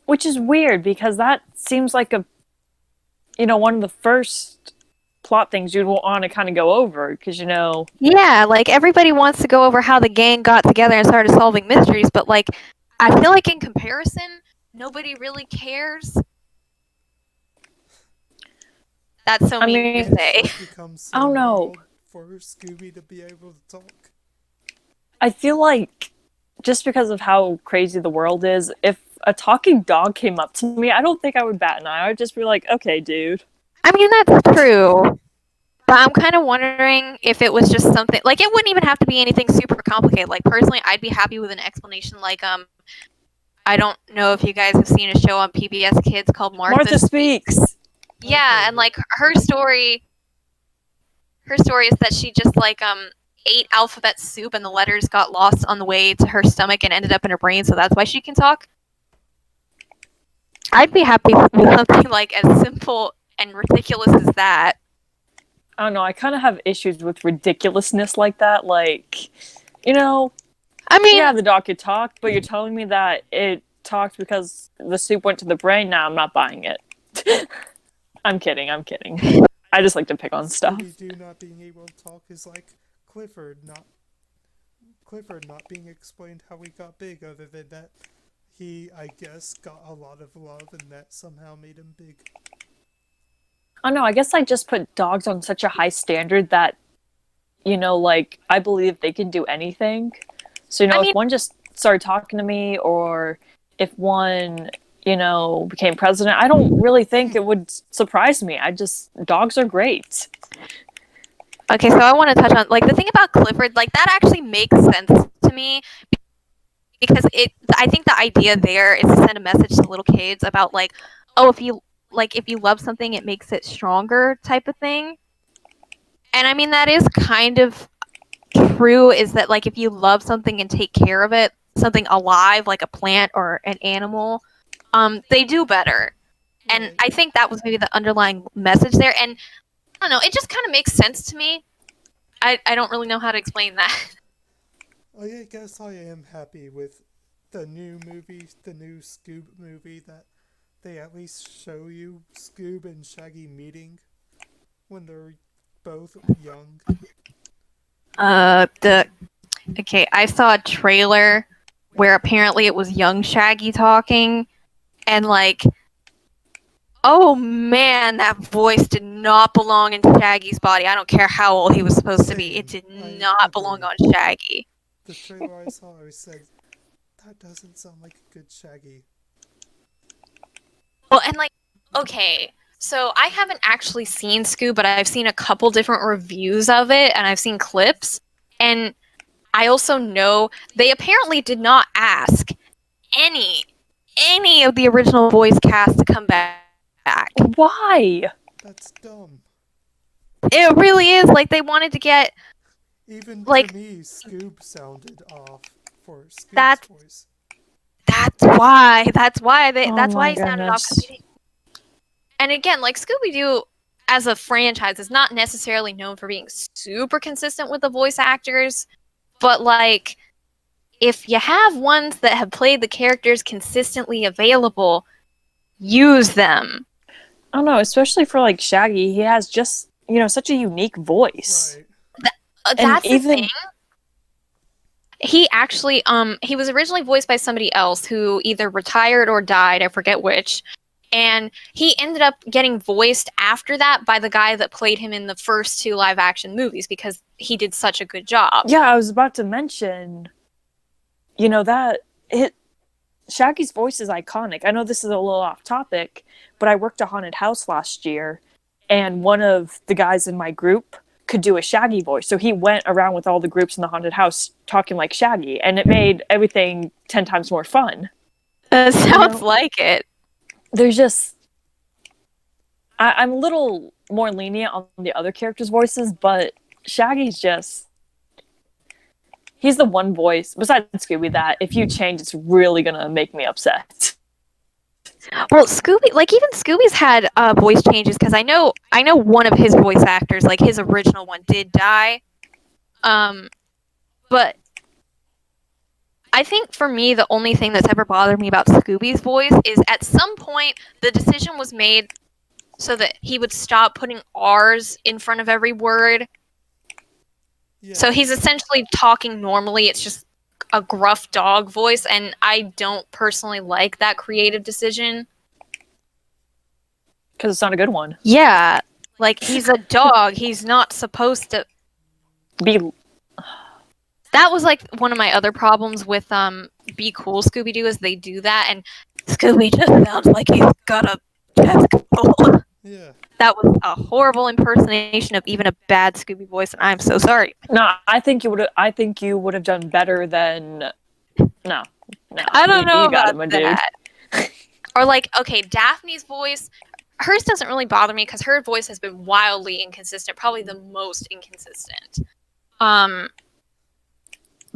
Which is weird because that seems like one of the first plot things you'd want to kind of go over because Yeah, like everybody wants to go over how the gang got together and started solving mysteries, but like I feel like in comparison, nobody really cares. That's so mean to say. I don't know. For Scooby to be able to talk. I feel like just because of how crazy the world is, if a talking dog came up to me, I don't think I would bat an eye. I would just be like, okay, dude. I mean, that's true. But I'm kind of wondering if it was just something like it wouldn't even have to be anything super complicated. Like personally, I'd be happy with an explanation like I don't know if you guys have seen a show on PBS Kids called Martha Speaks. Yeah, and like her story is that she just like ate alphabet soup and the letters got lost on the way to her stomach and ended up in her brain, so that's why she can talk. I'd be happy with something like as simple and ridiculous as that. I don't know, I kind of have issues with ridiculousness like that. Like, I mean, Yeah, the dog could talk, but you're telling me that it talked because the soup went to the brain? Nah, I'm not buying it. I'm kidding. I just like to pick on stuff. Scooby Doo not being able to talk is like Clifford not being explained how he got big, other than that he, I guess, got a lot of love and that somehow made him big. Oh no, I guess I just put dogs on such a high standard that, like, I believe they can do anything. So, I if mean, one just started talking to me, or if one, became president, I don't really think it would surprise me. Dogs are great. okay, so I want to touch on like the thing about Clifford, like that actually makes sense to me because I think the idea there is to send a message to little kids about like, oh, if you love something, it makes it stronger type of thing. And I mean that is kind of true, is that like if you love something and take care of it, something alive like a plant or an animal, they do better. And Right. I think that was maybe the underlying message there. And I don't know, it just kind of makes sense to me. I don't really know how to explain that. I guess I am happy with the new movie, the new Scoob movie, that they at least show you Scoob and Shaggy meeting when they're both young. The Okay, I saw a trailer where apparently it was young Shaggy talking, and like, oh man, that voice did not belong in Shaggy's body. I don't care how old he was supposed to be. It Same. did I not belong agree. on Shaggy. The trailer I saw, I said, that doesn't sound like a good Shaggy. Well, and like, okay, so I haven't actually seen Scoob, but I've seen a couple different reviews of it, and I've seen clips, and I also know they apparently did not ask any any of the original voice cast to come back. Why? That's dumb. It really is like they wanted to get Even like to me, Scoob sounded off for Scoob's that. voice. Oh That's why my he sounded off. goodness. And again, like Scooby Doo as a franchise is not necessarily known for being super consistent with the voice actors, but like if you have ones that have played the characters consistently available, use them. I don't know, especially for like Shaggy, he has just, such a unique voice. Right. And That's the thing. He actually he was originally voiced by somebody else who either retired or died, I forget which. And he ended up getting voiced after that by the guy that played him in the first two live action movies because he did such a good job. Yeah, I was about to mention, Shaggy's voice is iconic. I know this is a little off topic, but I worked a haunted house last year, and one of the guys in my group could do a Shaggy voice. So he went around with all the groups in the haunted house talking like Shaggy, and it made everything 10 times more fun. Sounds like it. There's just... I'm a little more lenient on the other characters' voices, but Shaggy's just... He's the one voice, besides Scooby, that if you change, it's really gonna make me upset. Well, Scooby, like even Scooby's had voice changes because I know one of his voice actors, like his original one, did die. But I think for me, the only thing that's ever bothered me about Scooby's voice is at some point the decision was made so that he would stop putting R's in front of every word. Yeah. So he's essentially talking normally. It's just a gruff dog voice, and I don't personally like that creative decision. Because it's not a good one. Yeah, like he's a dog. He's not supposed to be. That was like one of my other problems with Be Cool Scooby Doo is they do that, and Scooby just sounds like he's got a chest cold. Yeah. That was a horrible impersonation of even a bad Scooby voice, and I'm so sorry. No, I think you would have done better than. No. I don't know about him, that. Or like, okay, Daphne's voice. Hers doesn't really bother me because her voice has been wildly inconsistent, probably the most inconsistent.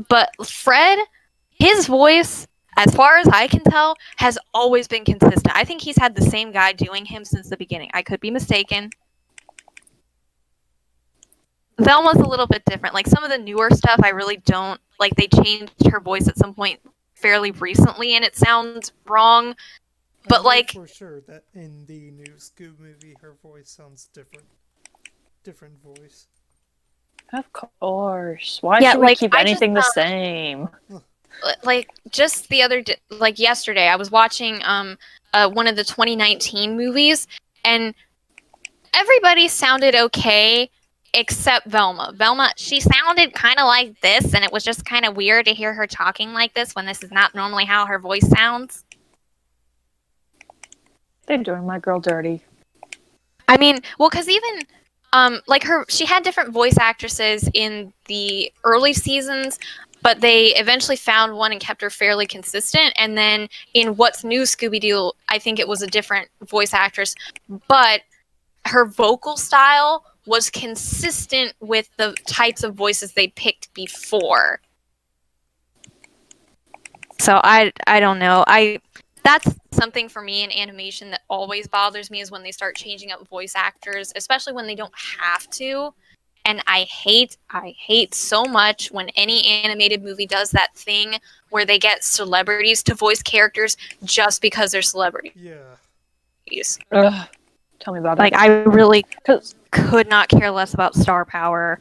But Fred, his voice, as far as I can tell, has always been consistent. I think he's had the same guy doing him since the beginning. I could be mistaken. Velma's a little bit different. Like some of the newer stuff, I really don't like. They changed her voice at some point fairly recently, and it sounds wrong. I But know like, for sure that in the new Scooby movie, her voice sounds different. Different voice. Of course. Why yeah, should we like keep I just anything the same? like just the other like yesterday, I was watching one of the 2019 movies, and everybody sounded okay except Velma. Velma, she sounded kind of like this, and it was just kind of weird to hear her talking like this when this is not normally how her voice sounds. They're doing my girl dirty. I mean, well, because even like she had different voice actresses in the early seasons, but they eventually found one and kept her fairly consistent. And then in What's New Scooby Doo, I think it was a different voice actress, but her vocal style was consistent with the types of voices they picked before. So I don't know. That's something for me in animation that always bothers me is when they start changing up voice actors, especially when they don't have to. And I hate so much when any animated movie does that thing where they get celebrities to voice characters just because they're celebrities. Yeah. Ugh. Tell me about Like it. I really 'Cause could not care less about star power.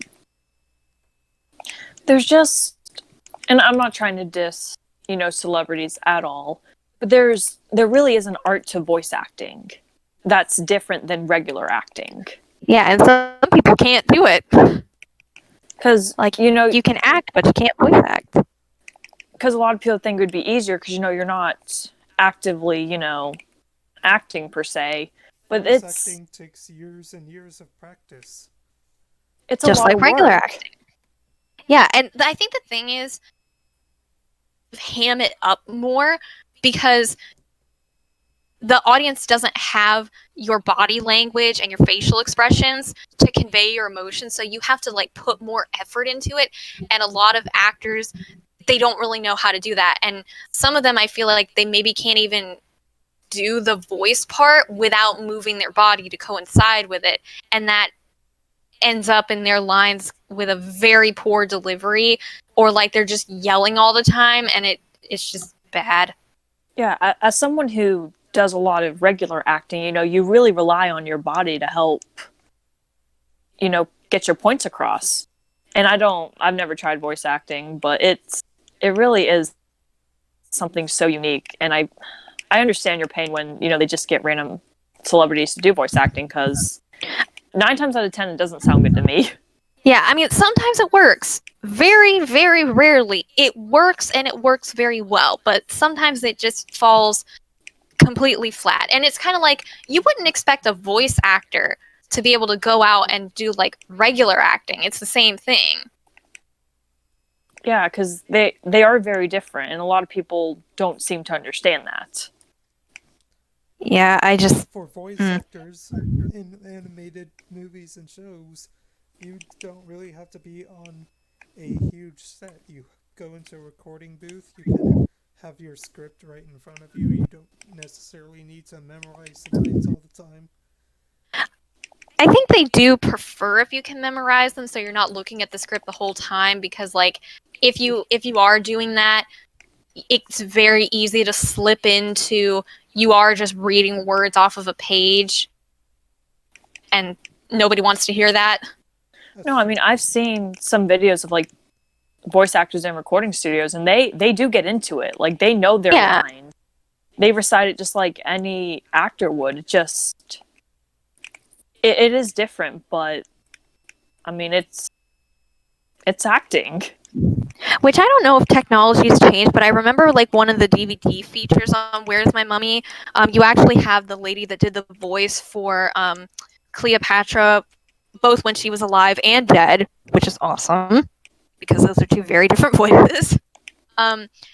there's just, and I'm not trying to diss, celebrities at all, but there really is an art to voice acting that's different than regular acting. Yeah, and some people can't do it. Because, Like you can act, but you can't voice act. because a lot of people think it would be easier because, you're not actively, acting per se. But Voice it's acting takes years and years of practice. it's Just a lot like of regular work. acting. Yeah, and I think the thing is ham it up more because the audience doesn't have your body language and your facial expressions to convey your emotions, so you have to like put more effort into it, and a lot of actors, they don't really know how to do that, and some of them I feel like they maybe can't even do the voice part without moving their body to coincide with it, and that ends up in their lines with a very poor delivery, or like they're just yelling all the time, and it's just bad. Yeah, as someone who does a lot of regular acting, you really rely on your body to help, get your points across. And I've never tried voice acting, but it really is something so unique. And I understand your pain when, they just get random celebrities to do voice acting because 9 times out of 10, it doesn't sound good to me. Yeah, I mean, sometimes it works. Very, very rarely. It works and it works very well, but sometimes it just falls completely flat. And it's kind of like you wouldn't expect a voice actor to be able to go out and do like regular acting. It's the same thing. Yeah, because they are very different, and a lot of people don't seem to understand that. Yeah, I just. For voice actors in animated movies and shows, you don't really have to be on a huge set. You go into a recording booth, you can have your script right in front of you. You don't necessarily need to memorize the lines all the time. I think they do prefer if you can memorize them so you're not looking at the script the whole time, because like if you are doing that, it's very easy to slip into you are just reading words off of a page and nobody wants to hear that. No, I mean, I've seen some videos of like voice actors in recording studios, and they do get into it. Like they know their lines. They recite it just like any actor would. It is different, but I mean, it's acting. Which I don't know if technology's changed, but I remember like one of the DVD features on Where's My Mummy, you actually have the lady that did the voice for Cleopatra, both when she was alive and dead, which is awesome because those are two very different voices.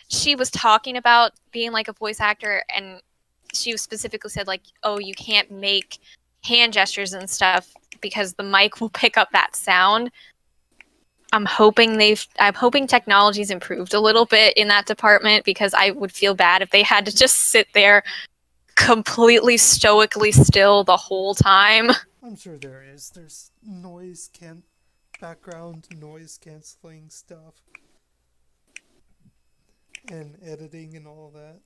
She was talking about being like a voice actor, and she specifically said like, oh, you can't make hand gestures and stuff because the mic will pick up that sound. I'm hoping technology's improved a little bit in that department, because I would feel bad if they had to just sit there completely stoically still the whole time. I'm sure there is. There's noise background noise canceling stuff and editing and all that.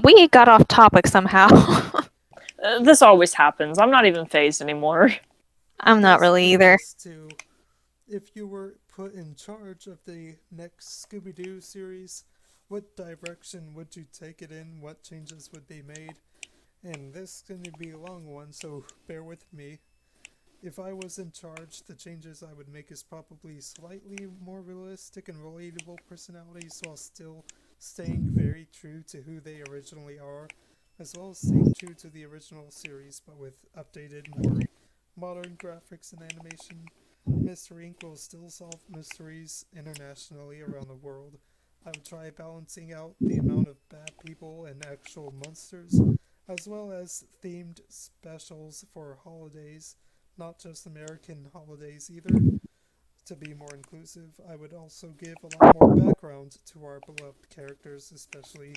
We got off topic somehow. This always happens. I'm not even phased anymore. I'm not really Brings either. us to, if you were put in charge of the next Scooby Doo series, what direction would you take it in? What changes would be made? And this is going to be a long one, so bear with me. If I was in charge, the changes I would make is probably slightly more realistic and relatable personalities while still staying very true to who they originally are, as well as staying true to the original series but with updated, more modern graphics and animation. Mystery Inc. will still solve mysteries internationally around the world. I would try balancing out the amount of bad people and actual monsters, as well as themed specials for holidays, not just American holidays either. To be more inclusive, I would also give a lot more background to our beloved characters, especially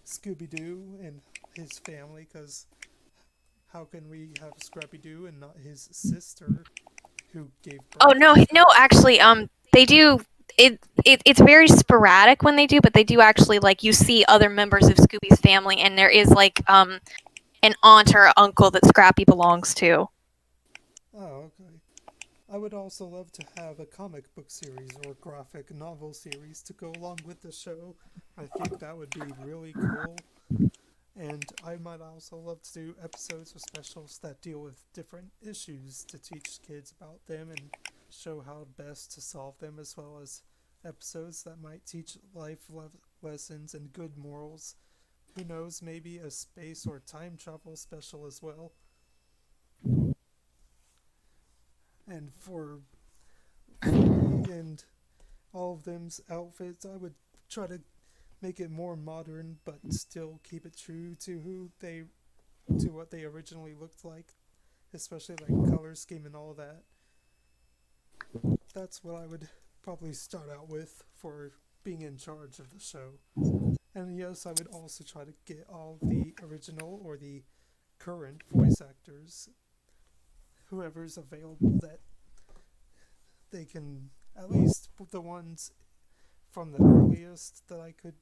Scooby Doo and his family, because how can we have Scrappy Doo and not his sister who gave Oh birth? no, actually, they do. It's very sporadic when they do, but they do actually like you see other members of Scooby's family, and there is like an aunt or uncle that Scrappy belongs to. Oh, okay. I would also love to have a comic book series or graphic novel series to go along with the show. I think that would be really cool. And I might also love to do episodes or specials that deal with different issues to teach kids about them and show how best to solve them, as well as episodes that might teach lessons and good morals. Who knows, maybe a space or time travel special as well. And for Furry and all of them's outfits, I would try to make it more modern, but still keep it true to what they originally looked like, especially like color scheme and all that. That's what I would probably start out with for being in charge of the show. And yes, I would also try to get all the original or the current voice actors, whoever's available, that they can, at least the ones from the earliest that I could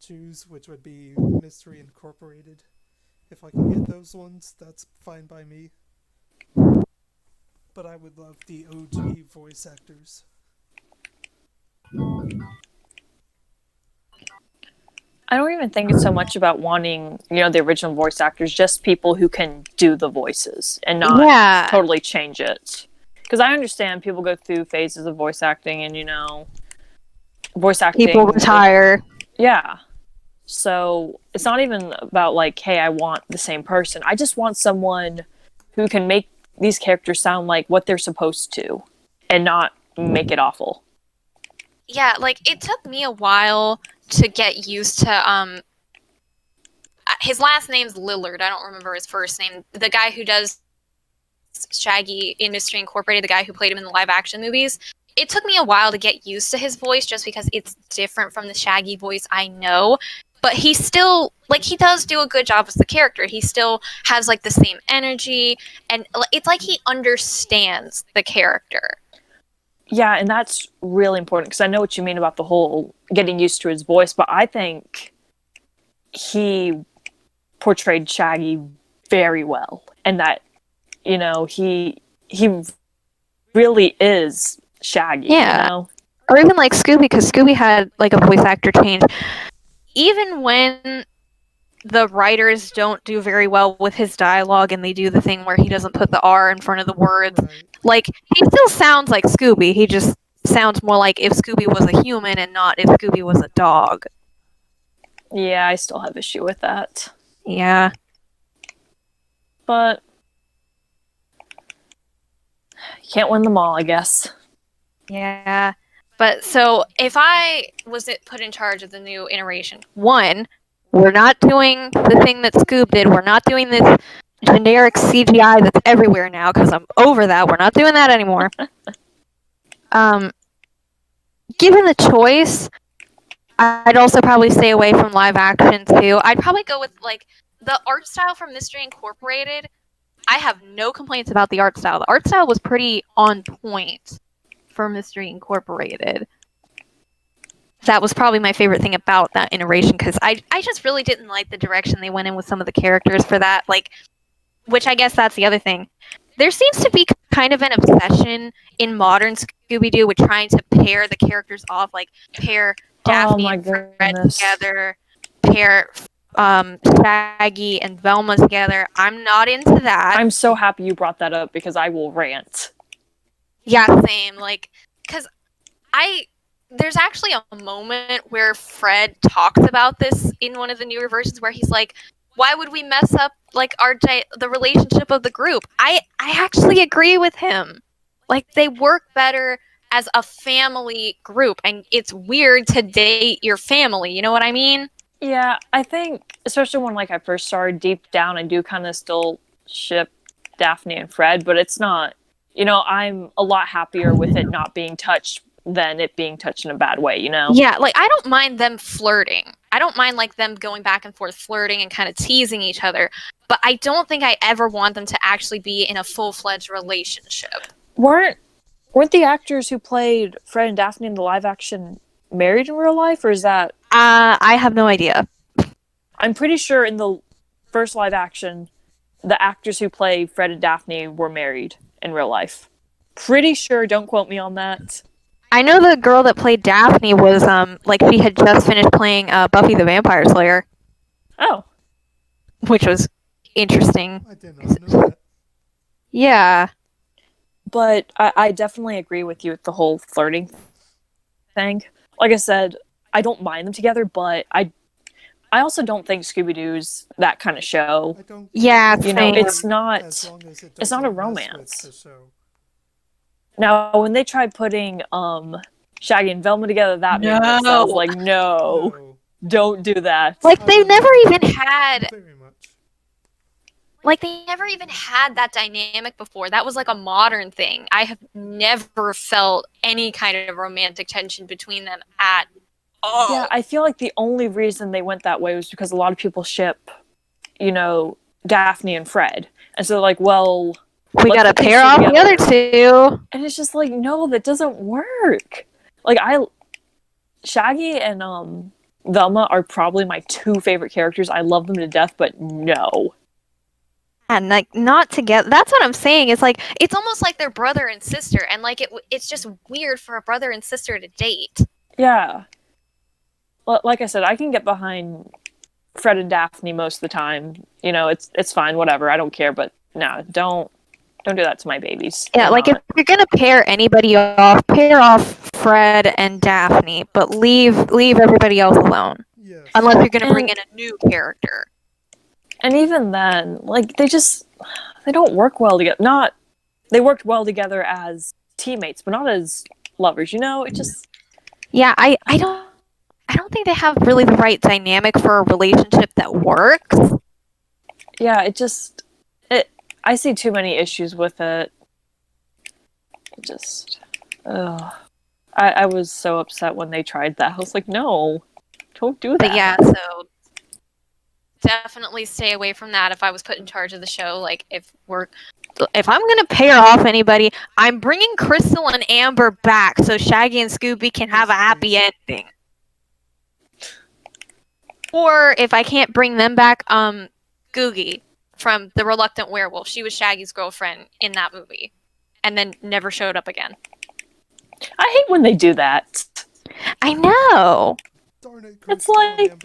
choose, which would be Mystery Incorporated. If I can get those ones, that's fine by me. But I would love the OG voice actors. I don't even think it's so much about wanting, the original voice actors, just people who can do the voices and not totally change it. Because I understand people go through phases of voice acting and, voice acting. People retire. Yeah. So it's not even about like, hey, I want the same person. I just want someone who can make these characters sound like what they're supposed to and not make it awful. Yeah, like it took me a while to get used to his last name's Lillard. I don't remember his first name. The guy who does Shaggy in Mystery Incorporated, the guy who played him in the live action movies. It took me a while to get used to his voice just because it's different from the Shaggy voice I know. But he still, like, he does do a good job as the character. He still has, like, the same energy, and it's like he understands the character. Yeah, and that's really important, because I know what you mean about the whole getting used to his voice, but I think he portrayed Shaggy very well, and that, he really is Shaggy, Yeah. Or even, like, Scooby, because Scooby had, like, a voice actor change. Even when the writers don't do very well with his dialogue and they do the thing where he doesn't put the R in front of the words, Right. like, he still sounds like Scooby. He just sounds more like if Scooby was a human and not if Scooby was a dog. Yeah, I still have issue with that. Yeah. But can't win them all, I guess. Yeah. But so if I was put in charge of the new iteration, one, we're not doing the thing that Scoob did. We're not doing this generic CGI that's everywhere now because I'm over that. We're not doing that anymore. Given the choice, I'd also probably stay away from live action too. I'd probably go with like the art style from Mystery Incorporated. I have no complaints about the art style. The art style was pretty on point for Mystery Incorporated. That was probably my favorite thing about that iteration, because I just really didn't like the direction they went in with some of the characters for that. Like, which I guess that's the other thing. There seems to be kind of an obsession in modern Scooby-Doo with trying to pair the characters off, like pair Daphne and Fred together, pair Shaggy and Velma together. I'm not into that. I'm so happy you brought that up because I will rant. Yeah, same. Like, because there's actually a moment where Fred talks about this in one of the newer versions where he's like, why would we mess up like the relationship of the group? I actually agree with him. Like, they work better as a family group, and it's weird to date your family, you know what I mean? Yeah, I think, especially when like I first started, deep down I do kind of still ship Daphne and Fred, but it's not, you know, I'm a lot happier with it not being touched than it being touched in a bad way, you know? Yeah, like, I don't mind them flirting. I don't mind, like, them going back and forth flirting and kind of teasing each other, but I don't think I ever want them to actually be in a full-fledged relationship. Weren't the actors who played Fred and Daphne in the live action married in real life, or is that... I have no idea. I'm pretty sure in the first live action, the actors who play Fred and Daphne were married in real life. Pretty sure, don't quote me on that. I know the girl that played Daphne was, like, she had just finished playing Buffy the Vampire Slayer. Oh. Which was interesting. I did not know that. Yeah. But I definitely agree with you with the whole flirting thing. Like I said, I don't mind them together, but I also don't think Scooby-Doo's that kind of show. Yeah, you know, it's not a romance. romance. Now, when they tried putting Shaggy and Velma together, that made sense. I was like, no, don't do that. Like, they never even had... Like, they never even had that dynamic before. That was like a modern thing. I have never felt any kind of romantic tension between them at all. Yeah, I feel like the only reason they went that way was because a lot of people ship, you know, Daphne and Fred. And so, like, well... we gotta pair off the other two. And it's just like, no, that doesn't work. Like, Shaggy and Velma are probably my two favorite characters. I love them to death, but no. And like, not together. That's what I'm saying. It's like, it's almost like they're brother and sister, and like it's just weird for a brother and sister to date. Yeah. Well, like I said, I can get behind Fred and Daphne most of the time. You know, it's fine, whatever. I don't care, but no, don't do that to my babies. Yeah, like, if you're gonna pair anybody off, pair off Fred and Daphne, but leave everybody else alone. Yes. Unless you're gonna bring in a new character. And even then, like, they don't work well together. They worked well together as teammates, but not as lovers, you know? It just... Yeah, I don't think they have really the right dynamic for a relationship that works. Yeah, I see too many issues with it. It just... I was so upset when they tried that. I was like, no, don't do that. But yeah, so... definitely stay away from that if I was put in charge of the show. Like, if I'm gonna pair off anybody, I'm bringing Crystal and Amber back so Shaggy and Scooby can have a happy ending. Or if I can't bring them back, Googie from The Reluctant Werewolf. She was Shaggy's girlfriend in that movie, and then never showed up again. I hate when they do that. I know. Darn it, it's like...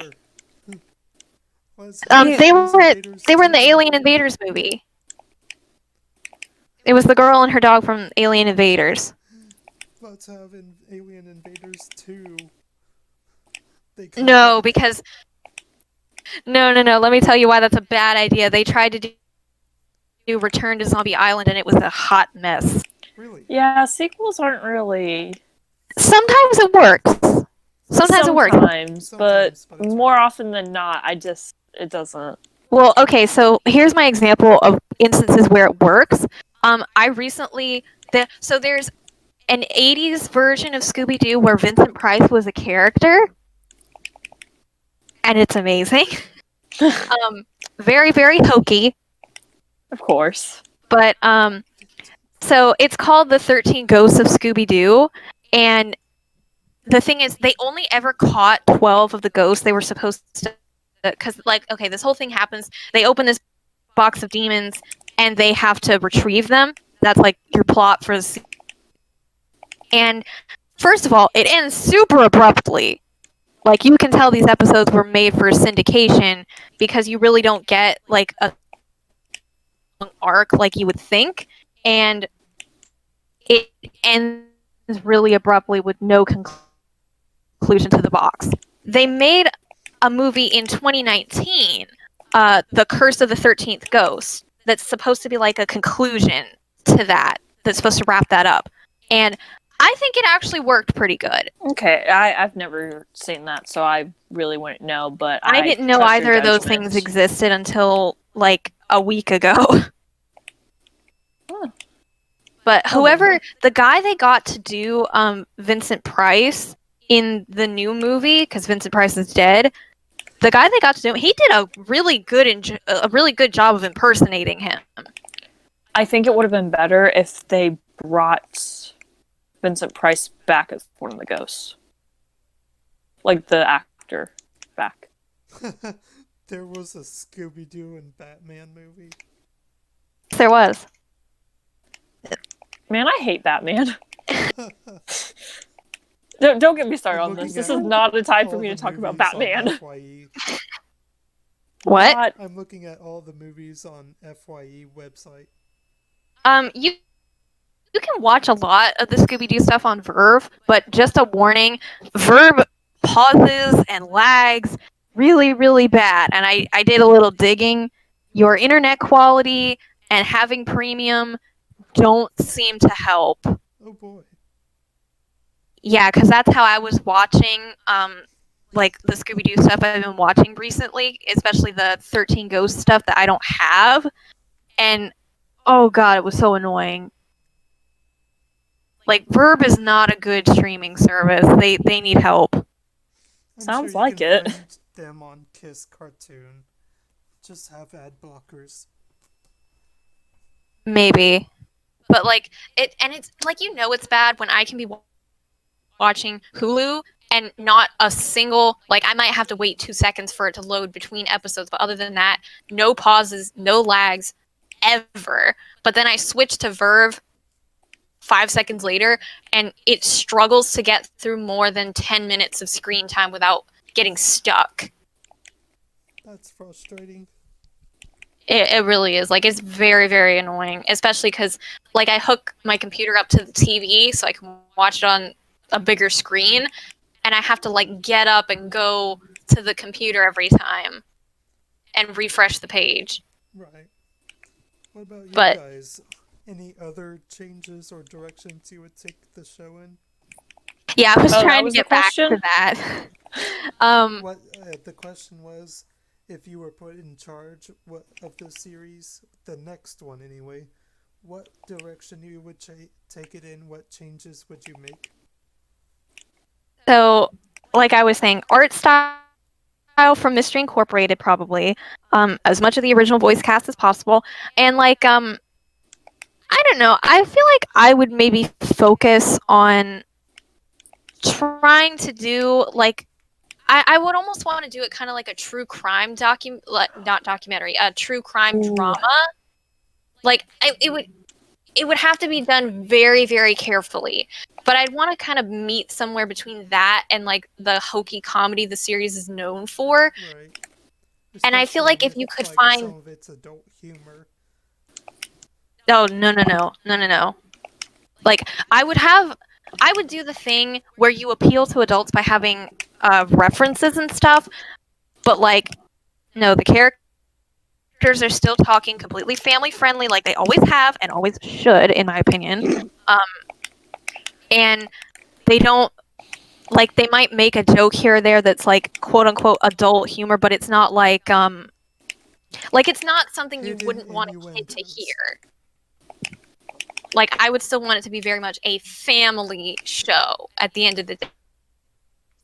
they were in the Alien Invaders movie. It was the girl and her dog from Alien Invaders. Let's have Alien Invaders 2. No, because... No. Let me tell you why that's a bad idea. They tried to do Return to Zombie Island, and it was a hot mess. Really? Yeah, sequels aren't really... Sometimes it works. Sometimes it works. But more often than not, it doesn't. Well, okay, so here's my example of instances where it works. I recently... So there's an 80s version of Scooby-Doo where Vincent Price was a character. And it's amazing. Very, very hokey. Of course. But so it's called The 13 Ghosts of Scooby-Doo, and the thing is, they only ever caught 12 of the ghosts they were supposed to. Because, like, okay, this whole thing happens. They open this box of demons, and they have to retrieve them. That's like your plot for the. And first of all, it ends super abruptly. Like, you can tell these episodes were made for syndication because you really don't get like a arc like you would think, and it ends really abruptly with no conclusion to the box. They made a movie in 2019, The Curse of the 13th Ghost, that's supposed to be like a conclusion to that, that's supposed to wrap that up. And I think it actually worked pretty good. Okay, I've never seen that, so I really wouldn't know, but I didn't know trust your either of those judgment. things existed until like a week ago. Huh. But Oh, whoever, the guy they got to do Vincent Price in the new movie, because Vincent Price is dead, the guy they got to do, he did a really good job of impersonating him. I think it would have been better if they brought Vincent Price back as one of the ghosts. Like the actor back. There was a Scooby-Doo and Batman movie. There was. Man, I hate Batman. Don't get me started I'm on this. looking This at is not the time for all me to the talk about movies on Batman. FYE. What? I'm looking at all the movies on FYE website. You can watch a lot of the Scooby-Doo stuff on Verve, but just a warning, Verve pauses and lags really, really bad. And I did a little digging. Your internet quality and having premium don't seem to help. Oh boy. Yeah, because that's how I was watching like the Scooby-Doo stuff I've been watching recently, especially the 13 Ghosts stuff that I don't have. And oh god, it was so annoying. Like, Verb is not a good streaming service. They need help. I'm Sounds sure you like can it. find them on Kiss Cartoon. Just have ad blockers. Maybe. But like it's like, it's bad when I can be watching Hulu and not a single, like, I might have to wait 2 seconds for it to load between episodes, but other than that, no pauses, no lags ever. But then I switch to Verve 5 seconds later, and it struggles to get through more than 10 minutes of screen time without getting stuck. That's frustrating. It really is. Like, it's very, very annoying, especially because, like, I hook my computer up to the TV so I can watch it on a bigger screen, and I have to, like, get up and go to the computer every time and refresh the page. Right. What about you But guys? Any other changes or directions you would take the show in? yeah, I was Oh, that trying to was the get back to question? that. What the question was, if you were put in charge of the series, the next one anyway, what direction you would take it in? What changes would you make? So, like I was saying, art style from Mystery Incorporated, probably. As much of the original voice cast as possible. And, like, I don't know. I feel like I would maybe focus on trying to do, like, I would almost want to do it kind of like a true crime not documentary, a true crime Ooh. drama. Like, it would have to be done very, very carefully. But I'd want to kind of meet somewhere between that and, like, the hokey comedy the series is known for. Right. And I feel Especially like if with, you could like, find... some of its adult humor. Oh, no. Like, I would do the thing where you appeal to adults by having references and stuff, but, like, no, the characters are still talking completely family friendly, like they always have and always should, in my opinion. And they don't, like, they might make a joke here or there that's, like, quote unquote adult humor, but it's not like it's not something you Hidden wouldn't want a kid to innuendos. hear. Like, I would still want it to be very much a family show at the end of the day.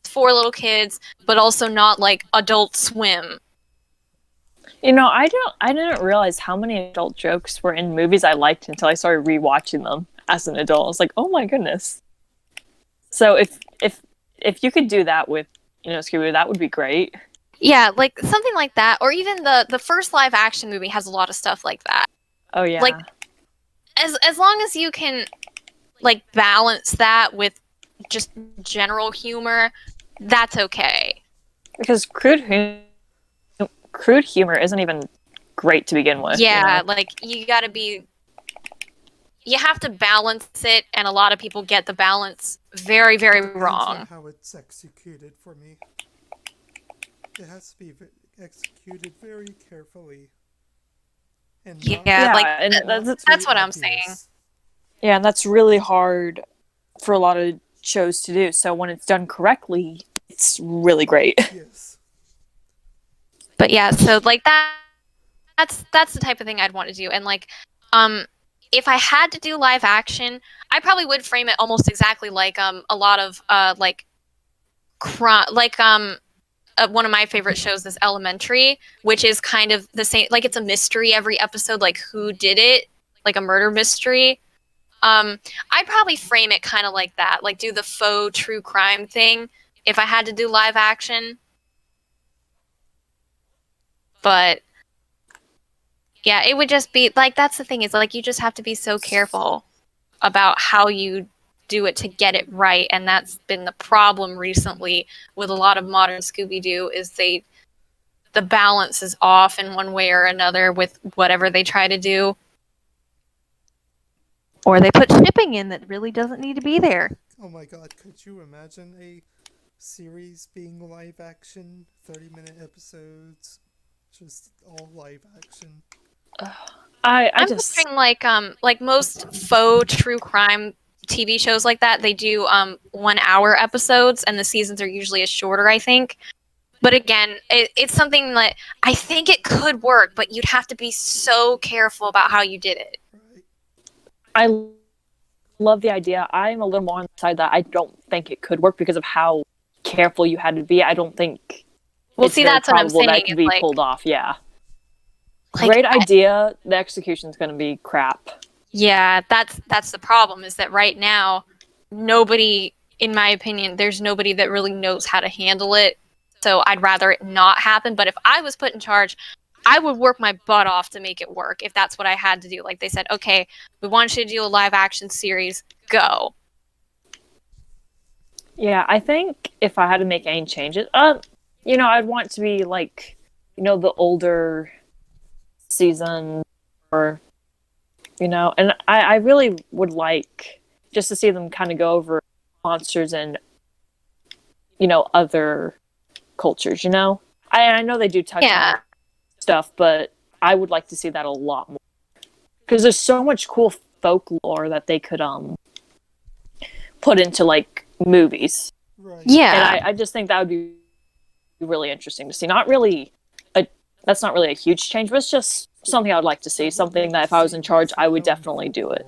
For little kids, but also not like Adult Swim. I didn't realize how many adult jokes were in movies I liked until I started rewatching them as an adult. I was like, oh my goodness. So if you could do that with, Scooby, that would be great. Yeah, like something like that, or even the first live action movie has a lot of stuff like that. Oh yeah. Like as long as you can like balance that with just general humor, that's okay. Because crude humor isn't even great to begin with. Yeah, like you have to balance it, and a lot of people get the balance very, very Depends wrong. on how it's executed for me. It has to be executed very carefully. And Yeah, like and that's what I'm saying. Yeah, and that's really hard for a lot of shows to do. So when it's done correctly, it's really great. Yes. But yeah, so like that's the type of thing I'd want to do. And like if I had to do live action, I probably would frame it almost exactly like a lot of like one of my favorite shows is Elementary, which is kind of the same, like it's a mystery every episode, like who did it, like a murder mystery. I'd probably frame it kind of like that, like do the faux true crime thing if I had to do live action. But yeah, it would just be like, that's the thing, is like you just have to be so careful about how you do it to get it right, and that's been the problem recently with a lot of modern Scooby-Doo, is the balance is off in one way or another with whatever they try to do. Or they put shipping in that really doesn't need to be there. Oh my god, could you imagine a series being live action, 30-minute episodes, just all live action? I'm just picturing like most faux true crime TV shows like that, they do 1 hour episodes, and the seasons are usually shorter, I think. But again, it's something that I think it could work, but you'd have to be so careful about how you did it. Right. I love the idea. I'm a little more on the side that I don't think it could work because of how careful you had to be. I don't think. Well, it's see, very that's what I'm probable saying. That could be pulled off. Yeah. Like, great idea. The execution's going to be crap. Yeah, that's the problem, is that right now, nobody, in my opinion, there's nobody that really knows how to handle it. So I'd rather it not happen. But if I was put in charge, I would work my butt off to make it work if that's what I had to do. Like they said, okay, we want you to do a live action series, go. Yeah, I think if I had to make any changes, I'd want to be like, the older season, or and I really would like just to see them kind of go over monsters and other cultures. I know they do touch on stuff, but I would like to see that a lot more, because there's so much cool folklore that they could put into like movies. Right. Yeah, And I just think that would be really interesting to see. That's not really a huge change, but it's just something I would like to see. Something that if I was in charge, I would definitely do it.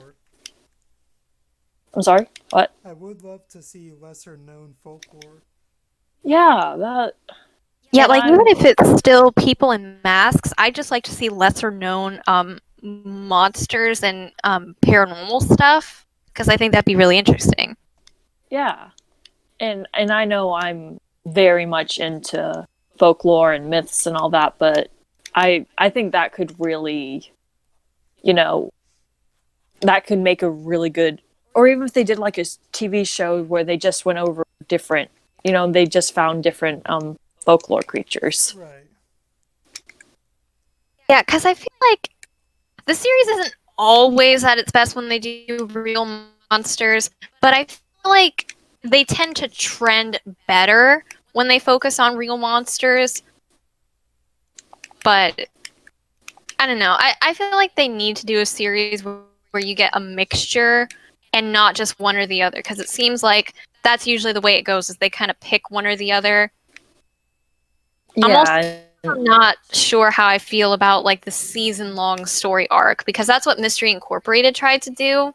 I'm sorry? What? I would love to see lesser known folklore. Yeah, that. Yeah, like even if it's still people in masks, I'd just like to see lesser known monsters and paranormal stuff, because I think that'd be really interesting. Yeah. And I know I'm very much into folklore and myths and all that, but I think that could really, that could make a really good, or even if they did like a TV show where they just went over different, they just found different folklore creatures. Right. Yeah, because I feel like the series isn't always at its best when they do real monsters, but I feel like they tend to trend better when they focus on real monsters. But I don't know. I feel like they need to do a series where you get a mixture and not just one or the other, because it seems like that's usually the way it goes, is they kind of pick one or the other. Yeah. I'm not sure how I feel about like the season-long story arc, because that's what Mystery Incorporated tried to do.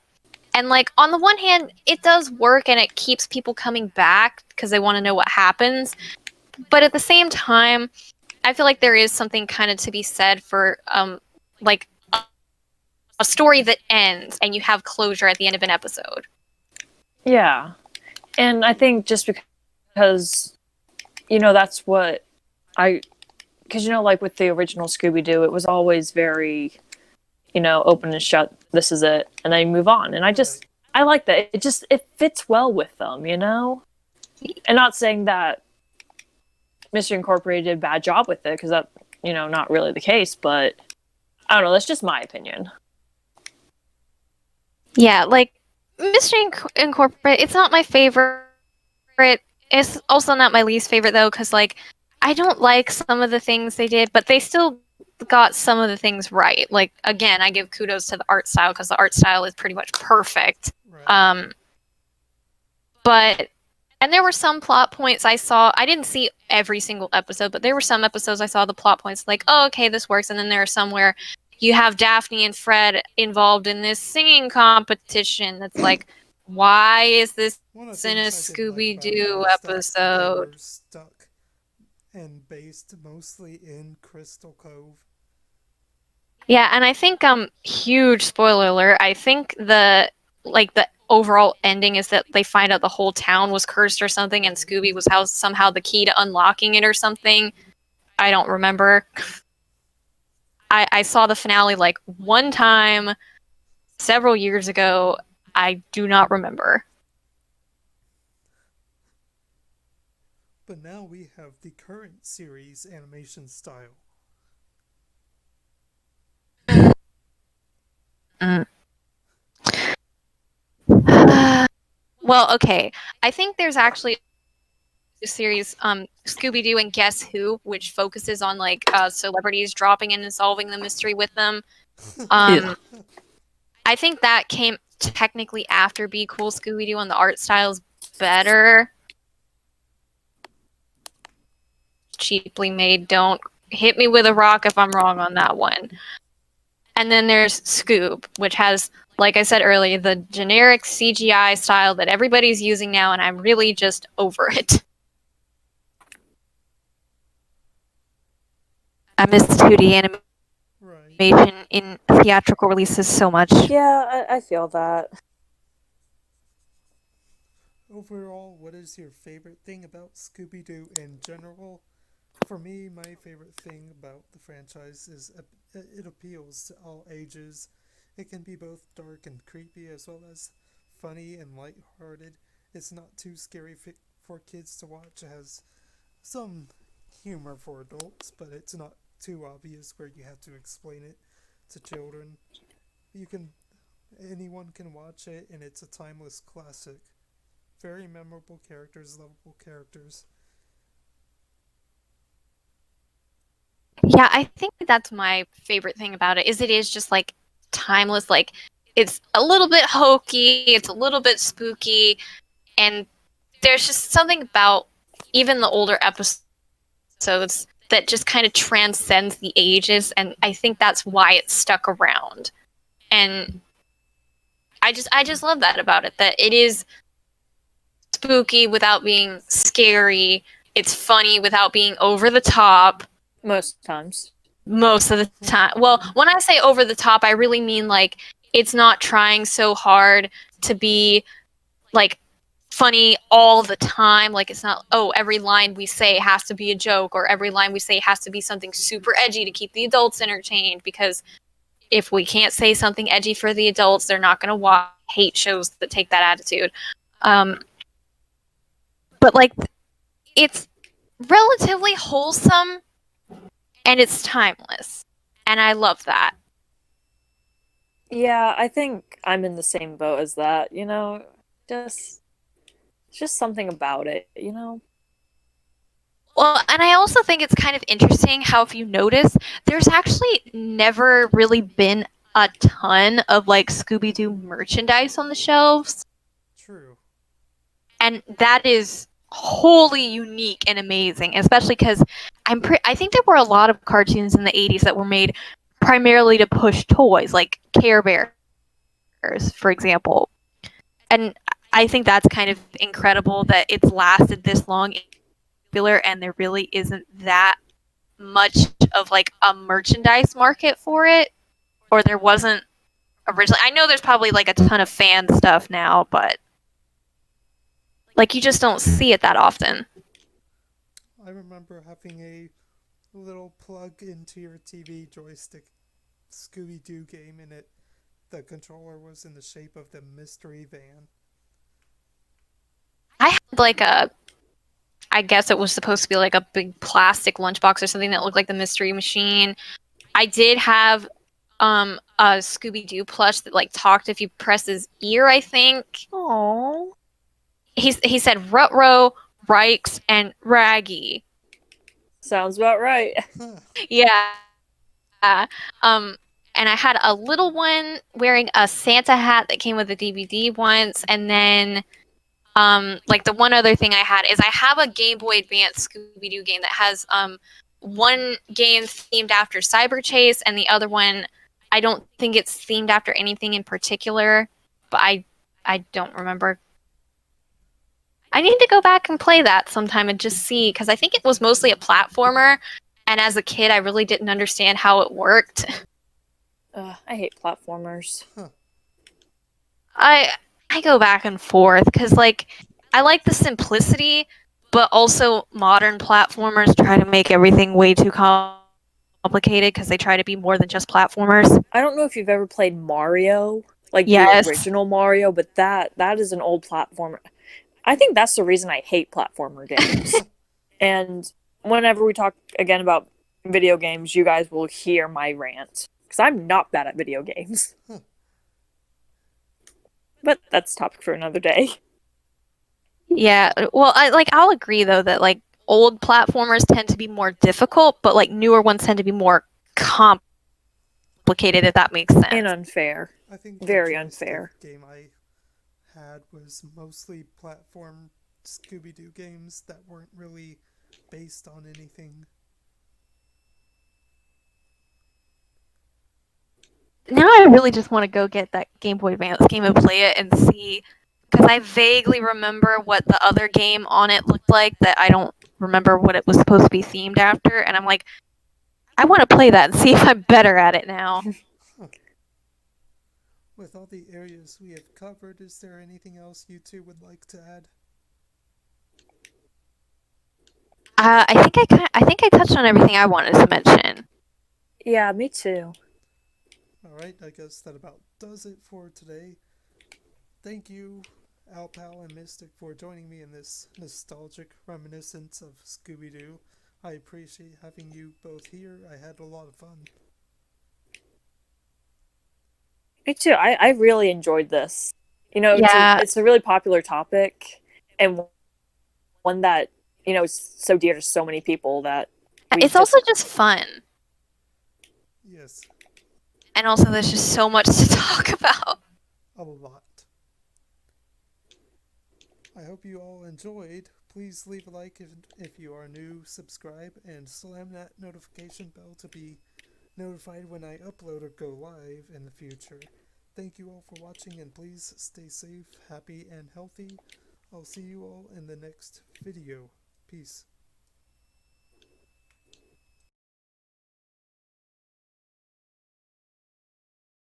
And like on the one hand, it does work and it keeps people coming back because they want to know what happens. But at the same time, I feel like there is something kind of to be said for like a story that ends and you have closure at the end of an episode. Yeah. And I think just because, that's what because, like with the original Scooby Doo, it was always very, open and shut, this is it, and then you move on. And I like that. It fits well with them, And not saying that Mystery Incorporated did a bad job with it, because that, not really the case, but I don't know, that's just my opinion. Yeah, like Mystery Incorporated, it's not my favorite. It's also not my least favorite though, because like I don't like some of the things they did, but they still got some of the things right. Like again, I give kudos to the art style because the art style is pretty much perfect. Right. But and there were some plot points I saw. I didn't see every single episode, but there were some episodes I saw the plot points like, oh, okay, this works. And then there are some where you have Daphne and Fred involved in this singing competition. That's like, why is this One of the in a things I didn't like about it Scooby-Doo was that they episode? were stuck and based mostly in Crystal Cove. Yeah, and I think huge spoiler alert, I think the overall ending is that they find out the whole town was cursed or something and Scooby was somehow the key to unlocking it or something. I don't remember. I saw the finale like one time several years ago. I do not remember. But now we have the current series animation style. Mm. Well, okay. I think there's actually a series, Scooby-Doo and Guess Who, which focuses on like celebrities dropping in and solving the mystery with them. Yeah. I think that came technically after Be Cool Scooby-Doo, and the art style's better. Cheaply made. Don't hit me with a rock if I'm wrong on that one. And then there's Scoob, which has, like I said earlier, the generic CGI style that everybody's using now, and I'm really just over it. I miss 2D animation Right. in theatrical releases so much. Yeah, I feel that. Overall, what is your favorite thing about Scooby Doo in general? For me, my favorite thing about the franchise is it appeals to all ages. It can be both dark and creepy as well as funny and lighthearted. It's not too scary for kids to watch. It has some humor for adults, but it's not too obvious where you have to explain it to children. You can anyone can watch it and it's a timeless classic. Very memorable characters, lovable characters. Yeah, I think that's my favorite thing about it is it is just like timeless. Like it's a little bit hokey, it's a little bit spooky, and there's just something about even the older episodes that just kind of transcends the ages, and I think that's why it stuck around. And I just love that about it, that it is spooky without being scary. It's funny without being over the top Most times. most of the time. Well, when I say over the top, I really mean like it's not trying so hard to be like funny all the time. Like it's not, oh, every line we say has to be a joke or every line we say has to be something super edgy to keep the adults entertained, because if we can't say something edgy for the adults, they're not going to watch. Hate shows that take that attitude. But like it's relatively wholesome and it's timeless. And I love that. Yeah, I think I'm in the same boat as that, Just it's just something about it. Well, and I also think it's kind of interesting how, if you notice, there's actually never really been a ton of like Scooby Doo merchandise on the shelves. True. And that is wholly unique and amazing, especially because I think there were a lot of cartoons in the 80s that were made primarily to push toys, like Care Bears, for example. And I think that's kind of incredible that it's lasted this long, and there really isn't that much of like a merchandise market for it, or there wasn't originally. I know there's probably like a ton of fan stuff now, but like you just don't see it that often. I remember having a little plug into your TV joystick Scooby Doo game in it. The controller was in the shape of the mystery van. I had like a, I guess it was supposed to be like a big plastic lunchbox or something that looked like the Mystery Machine. I did have a Scooby Doo plush that like talked if you press his ear. I think Oh, he said Rutro, Rikes, and Raggy. sounds about right. Yeah. Um, and I had a little one wearing a Santa hat that came with a DVD once, and then like the one other thing I had is I have a Game Boy Advance Scooby Doo game that has one game themed after Cyber Chase, and the other one I don't think it's themed after anything in particular, but I don't remember. I need to go back and play that sometime and just see because I think it was mostly a platformer, and as a kid I really didn't understand how it worked. I hate platformers. I I go back and forth because like I like the simplicity, but also modern platformers try to make everything way too complicated because they try to be more than just platformers. I don't know if you've ever played Mario, like the Yes. original Mario, but that is an old platformer. I think that's the reason I hate platformer games. And whenever we talk again about video games, you guys will hear my rant because I'm not bad at video games. But that's a topic for another day. Yeah. Well, I'll agree though that like old platformers tend to be more difficult, but like newer ones tend to be more complicated if that makes And sense. unfair. I think the Very joystick unfair. game I had was mostly platform Scooby Doo games that weren't really based on anything. Now I really just want to go get that Game Boy Advance game and play it and see because I vaguely remember what the other game on it looked like that I don't remember what it was supposed to be themed after, and I'm like, I want to play that and see if I'm better at it now. With all the areas we have covered, is there anything else you two would like to add? I think I touched on everything I wanted to mention. Yeah, me too. Alright, I guess that about does it for today. Thank you, Alpal and Mystic, for joining me in this nostalgic reminiscence of Scooby Doo. I appreciate having you both here. I had a lot of fun. Me too. I really enjoyed this. You know, Yeah, it's a really popular topic and one that, you know, is so dear to so many people that we it's just also just fun, Yes, and also there's just so much to talk about. a lot. I hope you all enjoyed. Please leave a like if you are new, subscribe, and slam that notification bell to be notified when I upload or go live in the future. Thank you all for watching, and please stay safe, happy, and healthy. I'll see you all in the next video. Peace.